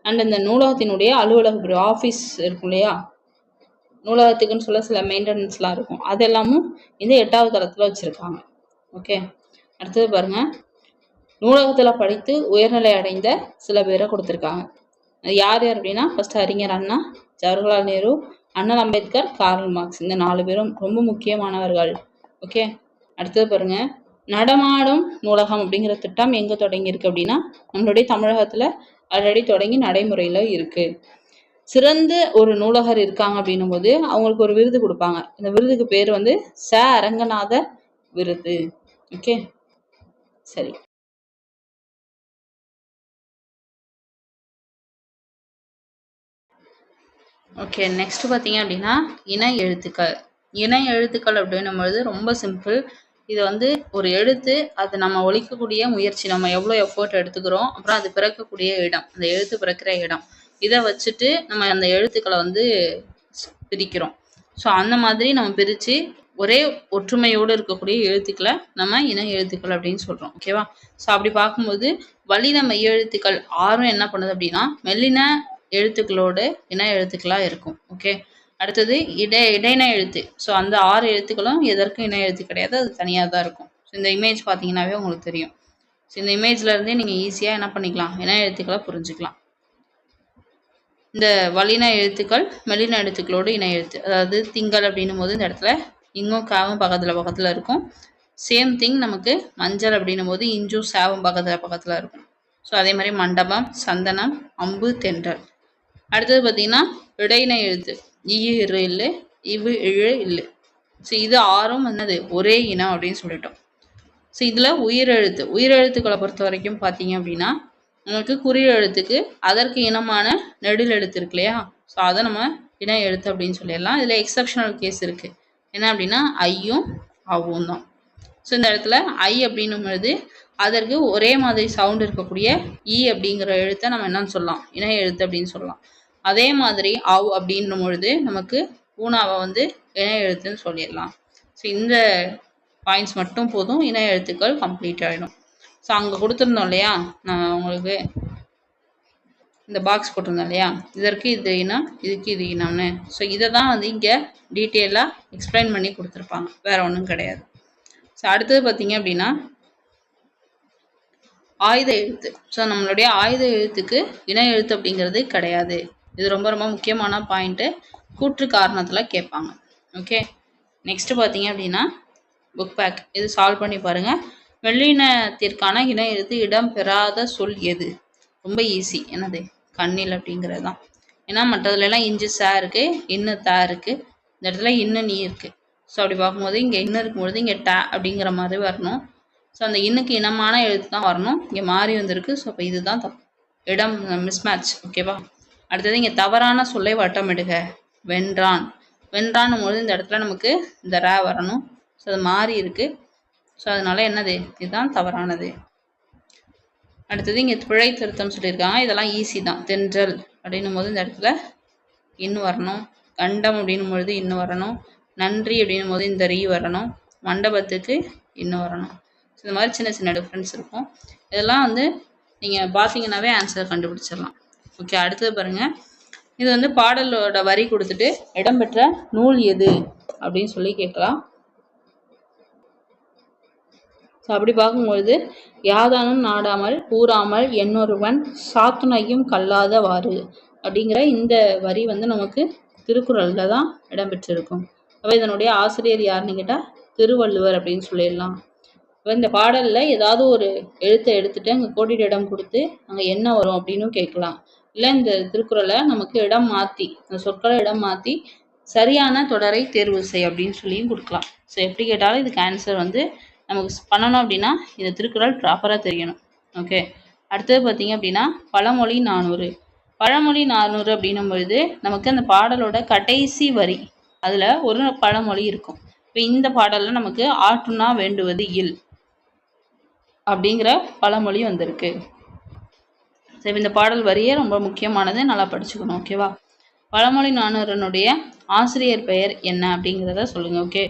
அண்ட் இந்த நூலகத்தினுடைய அலுவலக ஆஃபீஸ் இருக்கும் இல்லையா, நூலகத்துக்குன்னு சொல்ல சில மெயின்டெனன்ஸ்லாம் இருக்கும். அது எல்லாமும் இந்த 8வது தளத்துல வச்சிருக்காங்க. ஓகே. அடுத்தது பாருங்க, நூலகத்துல படித்து உயர்நிலை அடைந்த சில பேரை கொடுத்துருக்காங்க. யார் யார் அப்படின்னா, ஃபர்ஸ்ட் அறிஞர் அண்ணா, ஜவஹர்லால் நேரு, அண்ணல் அம்பேத்கர், கார்ல் மார்க்ஸ். இந்த 4 பேரும் ரொம்ப முக்கியமானவர்கள். ஓகே. அடுத்தது பாருங்க, நடமாடும் நூலகம் அப்படிங்கிற திட்டம் எங்க தொடங்கி இருக்கு அப்படின்னா, நம்மளுடைய தமிழகத்துல ஆல்ரெடி தொடங்கி நடைமுறையில இருக்கு. சிறந்த ஒரு நூலகர் இருக்காங்க அப்படின்னும் போது அவங்களுக்கு ஒரு விருது கொடுப்பாங்க. இந்த விருதுக்கு பேர் வந்து ச அரங்கநாதர் விருது. ஓகே, சரி. ஓகே, நெக்ஸ்ட் பார்த்தீங்க அப்படின்னா இணை எழுத்துக்கள். இணை எழுத்துக்கள் அப்படின்னும் பொழுது ரொம்ப சிம்பிள். இது வந்து ஒரு எழுத்து, அது நம்ம ஒழிக்கக்கூடிய முயற்சி, நம்ம எவ்வளோ எஃபோர்ட் எடுத்துக்கிறோம், அப்புறம் அது பிறக்கக்கூடிய இடம், அந்த எழுத்து பிறக்கிற இடம், இதை வச்சுட்டு நம்ம அந்த எழுத்துக்களை வந்து பிரிக்கிறோம். ஸோ அந்த மாதிரி நம்ம பிரித்து ஒரே ஒற்றுமையோடு இருக்கக்கூடிய எழுத்துக்களை நம்ம இணை எழுத்துக்கள் அப்படின்னு சொல்கிறோம். ஓகேவா? ஸோ அப்படி பார்க்கும்போது வல்லின மெய் எழுத்துக்கள் 6 என்ன பண்ணுது அப்படின்னா மெல்லின எழுத்துக்களோடு இணை எழுத்துக்களாக இருக்கும். ஓகே. அடுத்தது இடையின எழுத்து. ஸோ அந்த 6 எழுத்துக்களும் எதற்கும் இணை எழுத்து கிடையாது, அது தனியாக தான் இருக்கும். ஸோ இந்த இமேஜ் பார்த்தீங்கன்னாவே உங்களுக்கு தெரியும். ஸோ இந்த இமேஜ்ல இருந்தே நீங்கள் ஈஸியாக என்ன பண்ணிக்கலாம், இணை எழுத்துக்களை புரிஞ்சுக்கலாம். இந்த வல்லின எழுத்துக்கள் மெல்லின எழுத்துக்களோடு இணை எழுத்து. அதாவது திங்கள் அப்படின்னும் போது இந்த இடத்துல இங்கும் காவும் பக்கத்தில் இருக்கும். சேம் திங் நமக்கு மஞ்சள் அப்படின்னும் போது இஞ்சும் சேவும் பக்கத்தில் இருக்கும். ஸோ அதே மாதிரி மண்டபம், சந்தனம், அம்பு, தென்றல். அடுத்தது பார்த்தீங்கன்னா இடையின எழுத்து இரு இல்லை, இவு இழு இல்லை. ஸோ இது 6ம் என்னது ஒரே இனம் அப்படின்னு சொல்லிட்டோம். ஸோ இதில் உயிரெழுத்துக்களை பொறுத்த வரைக்கும் பார்த்தீங்க அப்படின்னா நமக்கு குறிய எழுத்துக்கு அதற்கு இனமான நெடில் எழுத்து இருக்கு இல்லையா, ஸோ அதை நம்ம இணை எழுத்து அப்படின்னு சொல்லிடலாம். இதில் எக்ஸப்ஷனல் கேஸ் இருக்குது. என்ன அப்படின்னா ஐயும் அவும் தான். ஸோ இந்த இடத்துல ஐ அப்படின்னும் பொழுது அதற்கு ஒரே மாதிரி சவுண்ட் இருக்கக்கூடிய இ அப்படிங்கிற எழுத்தை நம்ம என்னன்னு சொல்லலாம், இணை எழுத்து அப்படின்னு சொல்லலாம். அதே மாதிரி அவ் அப்படின்னும் பொழுது நமக்கு ஊனாவை வந்து இணை எழுத்துன்னு சொல்லிடலாம். ஸோ இந்த பாயிண்ட்ஸ் மட்டும் போதும், இணை எழுத்துக்கள் கம்ப்ளீட் ஆகிடும். ஸோ அங்கே கொடுத்துருந்தோம் இல்லையா, நான் உங்களுக்கு இந்த பாக்ஸ் போட்டிருந்தோம் இல்லையா, இதற்கு இது இனம், இதுக்கு இது இனம்னு. ஸோ இதை தான் வந்து இங்கே டீட்டெயிலாக எக்ஸ்பிளைன் பண்ணி கொடுத்துருப்பாங்க, வேற ஒன்றும் கிடையாது. ஸோ அடுத்தது பார்த்தீங்க அப்படின்னா ஆயுத எழுத்து. ஸோ நம்மளுடைய ஆயுத எழுத்துக்கு இணை எழுத்து அப்படிங்கிறது கிடையாது. இது ரொம்ப ரொம்ப முக்கியமான பாயிண்ட்டு, கூற்று காரணத்தில் கேட்பாங்க. ஓகே. நெக்ஸ்ட் பார்த்தீங்க அப்படின்னா புக் பேக். இது சால்வ் பண்ணி பாருங்கள். மெல்லினத்திற்கான இணை எழுத்து இடம் பெறாத சொல் எது? ரொம்ப ஈஸி. என்னது? கண்ணில் அப்படிங்கிறது தான். ஏன்னா மற்றதுலாம் இஞ்சு சா இருக்குது, இன்னு தா இருக்குது, இந்த இடத்துல இன்னு நீ இருக்குது. ஸோ அப்படி பார்க்கும்போது இங்கே இன்னு இருக்கும்பொழுது இங்கே டா அப்படிங்கிற மாதிரி வரணும். ஸோ அந்த இன்னுக்கு இனமான எழுத்து தான் வரணும், இங்கே மாறி வந்திருக்கு. ஸோ அப்போ இதுதான் இடம் மிஸ்மேட்ச். ஓகேவா? அடுத்தது இங்கே தவறான சொல்லை வட்டமிடுக. வென்றான். வென்றான்னும் போது இந்த இடத்துல நமக்கு இந்த ரா வரணும். ஸோ அது மாறி இருக்குது. ஸோ அதனால என்னது, இதுதான் தவறானது. அடுத்தது இங்கே பிழை திருத்தம் சொல்லியிருக்காங்க. இதெல்லாம் ஈஸி தான். தென்றல் அப்படின்னும் போது இந்த இடத்துல இன்னும் வரணும். கண்டம் அப்படின்னும் பொழுது இன்னும் வரணும். நன்றி அப்படின்னும் போது இந்த ரீ வரணும். மண்டபத்துக்கு இன்னும் வரணும். ஸோ இந்த மாதிரி சின்ன சின்ன டிஃப்ரென்ஸ் இருக்கும். இதெல்லாம் வந்து நீங்கள் பார்த்தீங்கன்னாவே ஆன்சரை கண்டுபிடிச்சிடலாம். ஓகே. அடுத்தது பாருங்கள். இது வந்து பாடலோட வரி கொடுத்துட்டு இடம்பெற்ற நூல் எது அப்படின்னு சொல்லி கேட்கலாம். ஸோ அப்படி பார்க்கும்பொழுது யாதானும் நாடாமல் கூறாமல் என்னொருவன் சாத்துணையும் கல்லாதவாறு அப்படிங்கிற இந்த வரி வந்து நமக்கு திருக்குறளில் தான் இடம்பெற்றிருக்கும். அப்போ இதனுடைய ஆசிரியர் யாருன்னு கேட்டால் திருவள்ளுவர் அப்படின்னு சொல்லிடலாம். இப்போ இந்த பாடலில் ஏதாவது ஒரு எழுத்தை எடுத்துகிட்டு அங்கே கோடிட்ட இடம் கொடுத்து அங்கே என்ன வரும் அப்படின்னு கேட்கலாம். இல்லை இந்த திருக்குறளை நமக்கு இடம் மாற்றி, அந்த சொற்களை இடம் மாற்றி சரியான தொடரை தேர்வு செய் அப்படின்னு சொல்லியும் கொடுக்கலாம். ஸோ எப்படி கேட்டாலும் இதுக்கு ஆன்சர் வந்து நமக்கு பண்ணணும் அப்படின்னா இந்த திருக்குறள் ப்ராப்பராக தெரியணும். ஓகே. அடுத்தது பார்த்தீங்க அப்படின்னா பழமொழி 400. பழமொழி 400 அப்படின்னும் பொழுது நமக்கு அந்த பாடலோட கடைசி வரி அதில் ஒரு பழமொழி இருக்கும். இப்போ இந்த பாடலில் நமக்கு ஆற்றுனா வேண்டுவது இல் அப்படிங்கிற பழமொழி வந்திருக்கு. சரி, இந்த பாடல் வரியே ரொம்ப முக்கியமானது, நல்லா படிச்சுக்கணும். ஓகேவா? பழமொழி 400னுடைய ஆசிரியர் பெயர் என்ன அப்படிங்கிறத சொல்லுங்க. ஓகே.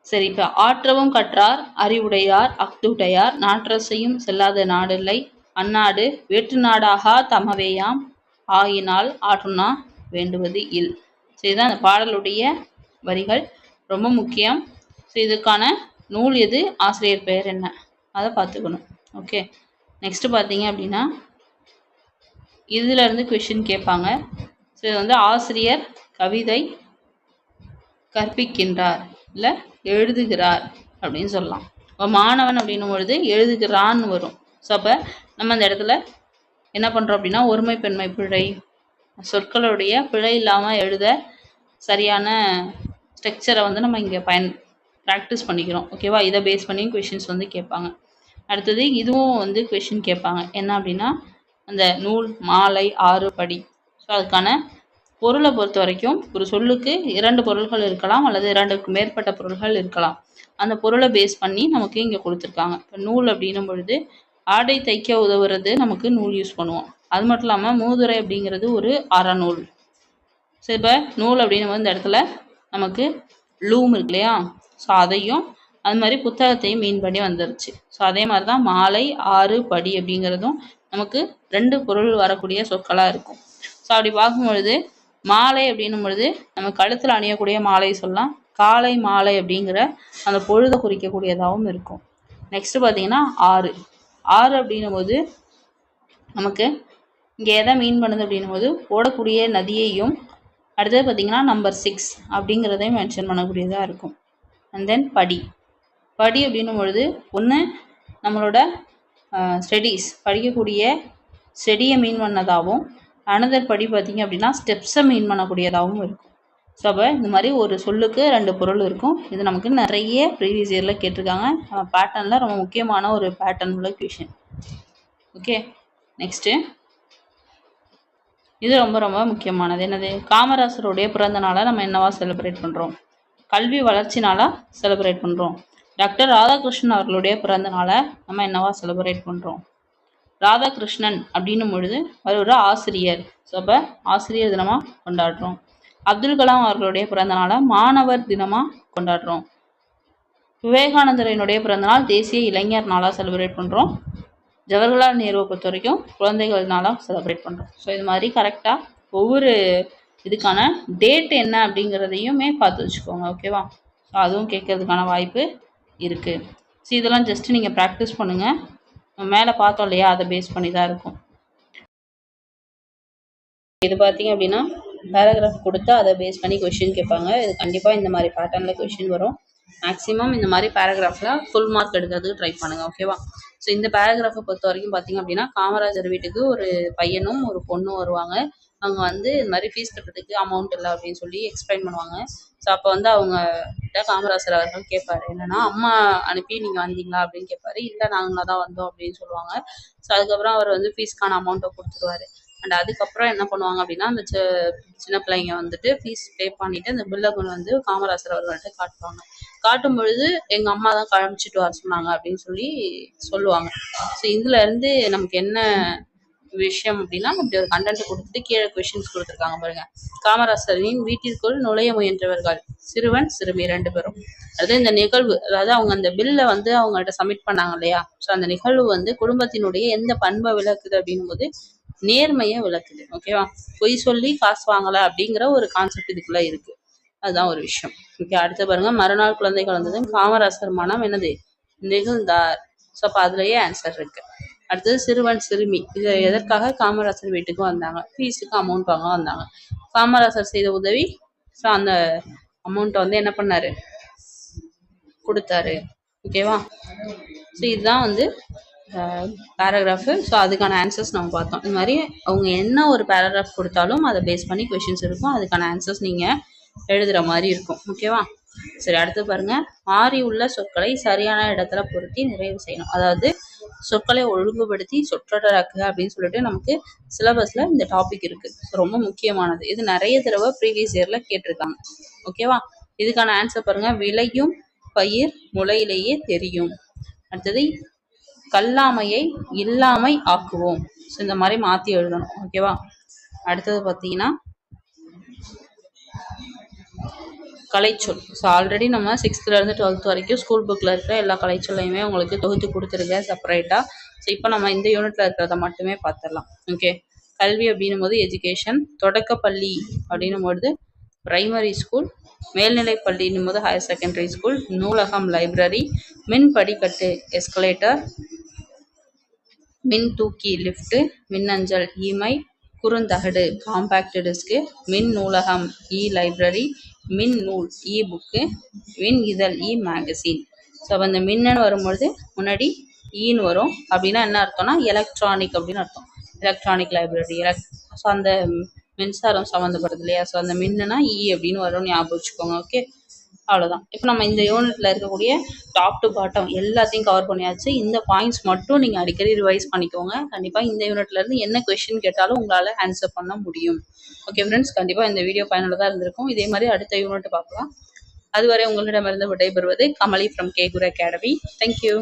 சரி, இப்போ ஆற்றவும் கற்றார் அறிவுடையார் அஃதுடையார் நாற்றசையும் செல்லாத நாடில்லை அந்நாடு வேற்று நாடாகா தமவேயாம் ஆயினால் ஆற்றுனா வேண்டுவது இல். ஸோ இதுதான் அந்த பாடலுடைய வரிகள், ரொம்ப முக்கியம். ஸோ இதுக்கான நூல் எது, ஆசிரியர் பெயர் என்ன, அதை பார்த்துக்கணும். ஓகே, நெக்ஸ்ட் பார்த்தீங்க அப்படின்னா இதுல இருந்து கொஷின் கேட்பாங்க. ஸோ இது வந்து ஆசிரியர் கவிதை கற்பிக்கின்றார் இல்லை எழுதுகிறார் அப்படின்னு சொல்லலாம். இப்போ மாணவன் அப்படின்னும் பொழுது எழுதுகிறான்னு வரும். ஸோ அப்போ நம்ம அந்த இடத்துல என்ன பண்ணுறோம் அப்படின்னா ஒருமை பெண்மை பிழை, சொற்களுடைய பிழை இல்லாமல் எழுத சரியான ஸ்ட்ரக்சரை வந்து நம்ம இங்கே ப்ராக்டிஸ் பண்ணிக்கிறோம். ஓகேவா, இதை பேஸ் பண்ணி கொஷின்ஸ் வந்து கேட்பாங்க. அடுத்தது இதுவும் வந்து கொஷின் கேட்பாங்க. என்ன அப்படின்னா அந்த நூல், மாலை, ஆறு, படி. ஸோ அதுக்கான பொருளை பொறுத்த வரைக்கும் ஒரு சொல்லுக்கு 2 பொருள்கள் இருக்கலாம் அல்லது 2க்கு மேற்பட்ட பொருள்கள் இருக்கலாம். அந்த பொருளை பேஸ் பண்ணி நமக்கு இங்கே கொடுத்துருக்காங்க. இப்போ நூல் அப்படின்னும் பொழுது ஆடை தைக்க உதவுறது நமக்கு நூல் யூஸ் பண்ணுவோம். அது மட்டும் இல்லாமல் மூதுரை அப்படிங்கிறது ஒரு அறநூல். ஸோ இப்போ நூல் அப்படின்னும் போது இந்த இடத்துல நமக்கு லூம் இருக்கு இல்லையா, ஸோ அதையும் அது மாதிரி புத்தகத்தையும் மீன் பண்ணி வந்துருச்சு. ஸோ அதே மாதிரி தான் மாலை, ஆறு, படி அப்படிங்கிறதும் நமக்கு 2 பொருள் வரக்கூடிய சொற்களாக இருக்கும். ஸோ அப்படி பார்க்கும்பொழுது மாலை அப்படின்னும் பொழுது நம்ம கழுத்தில் அணியக்கூடிய மாலை சொல்லலாம். காலை மாலை அப்படிங்கிற அந்த பொழுதை குறிக்கக்கூடியதாகவும் இருக்கும். நெக்ஸ்ட் பார்த்தீங்கன்னா ஆறு. ஆறு அப்படின்னும் போது நமக்கு இங்கே எதை மீன் பண்ணுது அப்படின்னும் போது ஓடக்கூடிய நதியையும், அடுத்தது பார்த்தீங்கன்னா நம்பர் 6 அப்படிங்கிறதையும் மென்ஷன் பண்ணக்கூடியதாக இருக்கும். அண்ட் தென் படி. படி அப்படின்னும் பொழுது ஒன்று நம்மளோட ஸ்டடீஸ், படிக்கக்கூடிய ஸ்டடியை மீன் பண்ணதாகவும், அனதர் படி பார்த்தீங்க அப்படின்னா ஸ்டெப்ஸை மீன் பண்ணக்கூடியதாகவும் இருக்கும். ஸோ அப்போ இந்த மாதிரி ஒரு சொல்லுக்கு 2 பொருள் இருக்கும். இது நமக்கு நிறைய ப்ரீவியஸ் இயரில் கேட்டிருக்காங்க. பேட்டர்னில் ரொம்ப முக்கியமான ஒரு பேட்டர்ன் உள்ள கொஷின். ஓகே, நெக்ஸ்ட்டு இது ரொம்ப ரொம்ப முக்கியமானது. என்னது, காமராசருடைய பிறந்த நாளை நம்ம என்னவா செலிப்ரேட் பண்ணுறோம்? கல்வி வளர்ச்சி நாளாக செலிப்ரேட் பண்ணுறோம். டாக்டர் ராதாகிருஷ்ணன் அவர்களுடைய பிறந்த நாளை நம்ம என்னவா செலிப்ரேட் பண்ணுறோம்? ராதாகிருஷ்ணன் அப்படின்னும் பொழுது அவர் ஒரு ஆசிரியர். ஸோ அப்போ ஆசிரியர் தினமாக கொண்டாடுறோம். அப்துல் கலாம் அவர்களுடைய பிறந்த நாளை மாணவர் தினமாக கொண்டாடுறோம். விவேகானந்தரனுடைய பிறந்தநாள் தேசிய இளைஞர் நாளாக செலிப்ரேட் பண்ணுறோம். ஜவஹர்லால் நேருவை பொறுத்த வரைக்கும் குழந்தைகள் நாளாக செலிப்ரேட் பண்ணுறோம். ஸோ இது மாதிரி கரெக்டாக ஒவ்வொரு இதுக்கான டேட் என்ன அப்படிங்கிறதையுமே பார்த்து வச்சுக்கோங்க. ஓகேவா, ஸோ அதுவும் கேட்கறதுக்கான வாய்ப்பு இருக்குது. ஸோ இதெல்லாம் ஜஸ்ட் நீங்கள் ப்ராக்டிஸ் பண்ணுங்கள். மேலே பார்த்தோம் இல்லையா, அதை பேஸ் பண்ணி தான் இருக்கும். இது பார்த்தீங்க அப்படின்னா பேராகிராஃப் கொடுத்தா அதை பேஸ் பண்ணி கொஷின் கேட்பாங்க. இது கண்டிப்பாக இந்த மாதிரி பேட்டர்னில் கொஷின் வரும். மேக்ஸிமம் இந்த மாதிரி பேராகிராஃபில் ஃபுல் மார்க் எடுக்கிறதுக்கு ட்ரை பண்ணுங்கள். ஓகேவா, ஸோ இந்த பேராகிராஃபை பொறுத்த வரைக்கும் பார்த்தீங்க அப்படின்னா காமராஜர் வீட்டுக்கு ஒரு பையனும் ஒரு பொண்ணும் வருவாங்க. அவங்க வந்து இது மாதிரி ஃபீஸ் கட்டுறதுக்கு அமௌண்ட் இல்லை அப்படின்னு சொல்லி எக்ஸ்பிளைன் பண்ணுவாங்க. ஸோ அப்போ வந்து அவங்ககிட்ட காமராஜர் அவர்கள் கேட்பாரு, என்னன்னா அம்மா அனுப்பி நீங்கள் வந்தீங்களா அப்படின்னு கேட்பாரு. இல்லை, நாங்களாக தான் வந்தோம் அப்படின்னு சொல்லுவாங்க. ஸோ அதுக்கப்புறம் அவர் வந்து ஃபீஸ்க்கான அமௌண்ட்டை கொடுத்துருவாரு. அண்ட் அதுக்கப்புறம் என்ன பண்ணுவாங்க அப்படின்னா அந்த சின்ன பிள்ளைங்க வந்துட்டு ஃபீஸ் பே பண்ணிட்டு அந்த பில்லை கொண்டு வந்து காமராஜர் அவர்கள்ட்ட காட்டுவாங்க. காட்டும் பொழுது எங்கள் அம்மா தான் கிளம்பிச்சிட்டு வர சொன்னாங்க அப்படின்னு சொல்லி சொல்லுவாங்க. ஸோ இதுல இருந்து நமக்கு என்ன விஷயம் அப்படின்னா, இப்படி ஒரு கண்டென்ட் கொடுத்துட்டு கீழே கொஷின்ஸ் கொடுத்துருக்காங்க பாருங்க. காமராசரின் வீட்டிற்குள் நுழைய முயன்றவர்கள் சிறுவன் சிறுமி 2 பேரும். அதாவது இந்த நிகழ்வு, அதாவது அவங்க அந்த பில்லை வந்து அவங்கள்ட்ட சப்மிட் பண்ணாங்க இல்லையா, ஸோ அந்த நிகழ்வு வந்து குடும்பத்தினுடைய எந்த பண்பை விளக்குது அப்படின்னும் போது நேர்மையை விளக்குது. ஓகேவா, பொய் சொல்லி காசு வாங்கல அப்படிங்கிற ஒரு கான்செப்ட் இதுக்குள்ள இருக்கு. அதுதான் ஒரு விஷயம். ஓகே, அடுத்து பாருங்க, மறுநாள் குழந்தைகள் வந்ததும் காமராசர் மனம் என்னது நெகிழ்ந்தார். ஸோ அப்போ அதுலயே ஆன்சர் இருக்கு. அடுத்தது சிறுவன் சிறுமி, இது எதற்காக காமராசர் வீட்டுக்கு வந்தாங்க? ஃபீஸுக்கு அமௌண்ட் வாங்க வந்தாங்க. காமராசர் செய்த உதவி, ஸோ அந்த அமௌண்ட்டை வந்து என்ன பண்ணாரு, கொடுத்தாரு. ஓகேவா, ஸோ இதுதான் வந்து பேராகிராஃபு. ஸோ அதுக்கான ஆன்சர்ஸ் நம்ம பார்த்தோம். இது மாதிரி அவங்க என்ன ஒரு பேராகிராஃப் கொடுத்தாலும் அதை பேஸ் பண்ணி கொஷின்ஸ் இருக்கும். அதுக்கான ஆன்சர்ஸ் நீங்கள் எழுதுகிற மாதிரி இருக்கும். ஓகேவா, சரி, அடுத்து பாருங்க, மாறி உள்ள சொற்களை சரியான இடத்துல பொருத்தி நிறைவு செய்யணும். அதாவது சொற்களை ஒழுங்குபடுத்தி சொற்றொடராக்குக அப்படின்னு சொல்லிட்டு நமக்கு சிலபஸ்ல இந்த டாபிக் இருக்கு. ரொம்ப முக்கியமானது. இது நிறைய தடவை ப்ரீவியஸ் இயர்ல கேட்டிருக்காங்க. ஓகேவா, இதுக்கான ஆன்சர் பாருங்க, விளையும் பயிர் முளையிலேயே தெரியும். அடுத்தது கல்லாமையை இல்லாமை ஆக்குவோம். ஸோ இந்த மாதிரி மாற்றி எழுதணும். ஓகேவா, அடுத்தது பார்த்தீங்கன்னா கலைச்சொல். ஸோ ஆல்ரெடி நம்ம 6th-லேருந்து 12th வரைக்கும் ஸ்கூல் புக்கில் இருக்கிற எல்லா கலைச்சொல்லையுமே உங்களுக்கு தொகுத்து கொடுத்துருக்கேன் செப்பரேட்டாக. ஸோ இப்போ நம்ம இந்த யூனிட்டில் இருக்கிறத மட்டுமே பார்த்துடலாம். ஓகே, கல்வி அப்படின்னும் போது எஜுகேஷன், தொடக்கப்பள்ளி அப்படின்னும் பொழுது பிரைமரி ஸ்கூல், மேல்நிலைப்பள்ளி முதல் ஹையர் செகண்டரி ஸ்கூல், நூலகம் லைப்ரரி, மின் படிக்கட்டு எஸ்கலேட்டர், மின் தூக்கி லிஃப்ட், மின்னஞ்சல் இமெயில், குறுந்தகடு காம்பேக்ட் டிஸ்க், மின் நூலகம் இ லைப்ரரி, மின் நூல் இ புக்கு, மின் இதழ் இ மேகசின். ஸோ அந்த மின்னன்னு வரும்பொழுது முன்னாடி ஈன்னு வரும். அப்படின்னா என்ன அர்த்தம்னா எலக்ட்ரானிக் அப்படின்னு அர்த்தம். எலக்ட்ரானிக் லைப்ரரி ஸோ அந்த மின்சாரம் சம்மந்தப்படுது இல்லையா? ஸோ அந்த மின்னுனா இ அப்படின்னு வரும், ஞாபகம் வச்சுக்கோங்க. ஓகே, அவ்வளோதான். இப்போ நம்ம இந்த யூனிட்ல இருக்கக்கூடிய டாப் டு பாட்டம் எல்லாத்தையும் கவர் பண்ணியாச்சு. இந்த பாயிண்ட்ஸ் மட்டும் நீங்கள் அடிக்கடி ரிவைஸ் பண்ணிக்கோங்க. கண்டிப்பாக இந்த யூனிட்ல இருந்து என்ன கொஸ்டின் கேட்டாலும் உங்களால் ஆன்சர் பண்ண முடியும். ஓகே ஃப்ரெண்ட்ஸ், கண்டிப்பாக இந்த வீடியோ பயனுள்ளதாக இருந்திருக்கும். இதே மாதிரி அடுத்த யூனிட் பார்க்கலாம். அதுவரை உங்களிடமிருந்து விடைபெறுவது Kamali from K Guru academy. Thank you.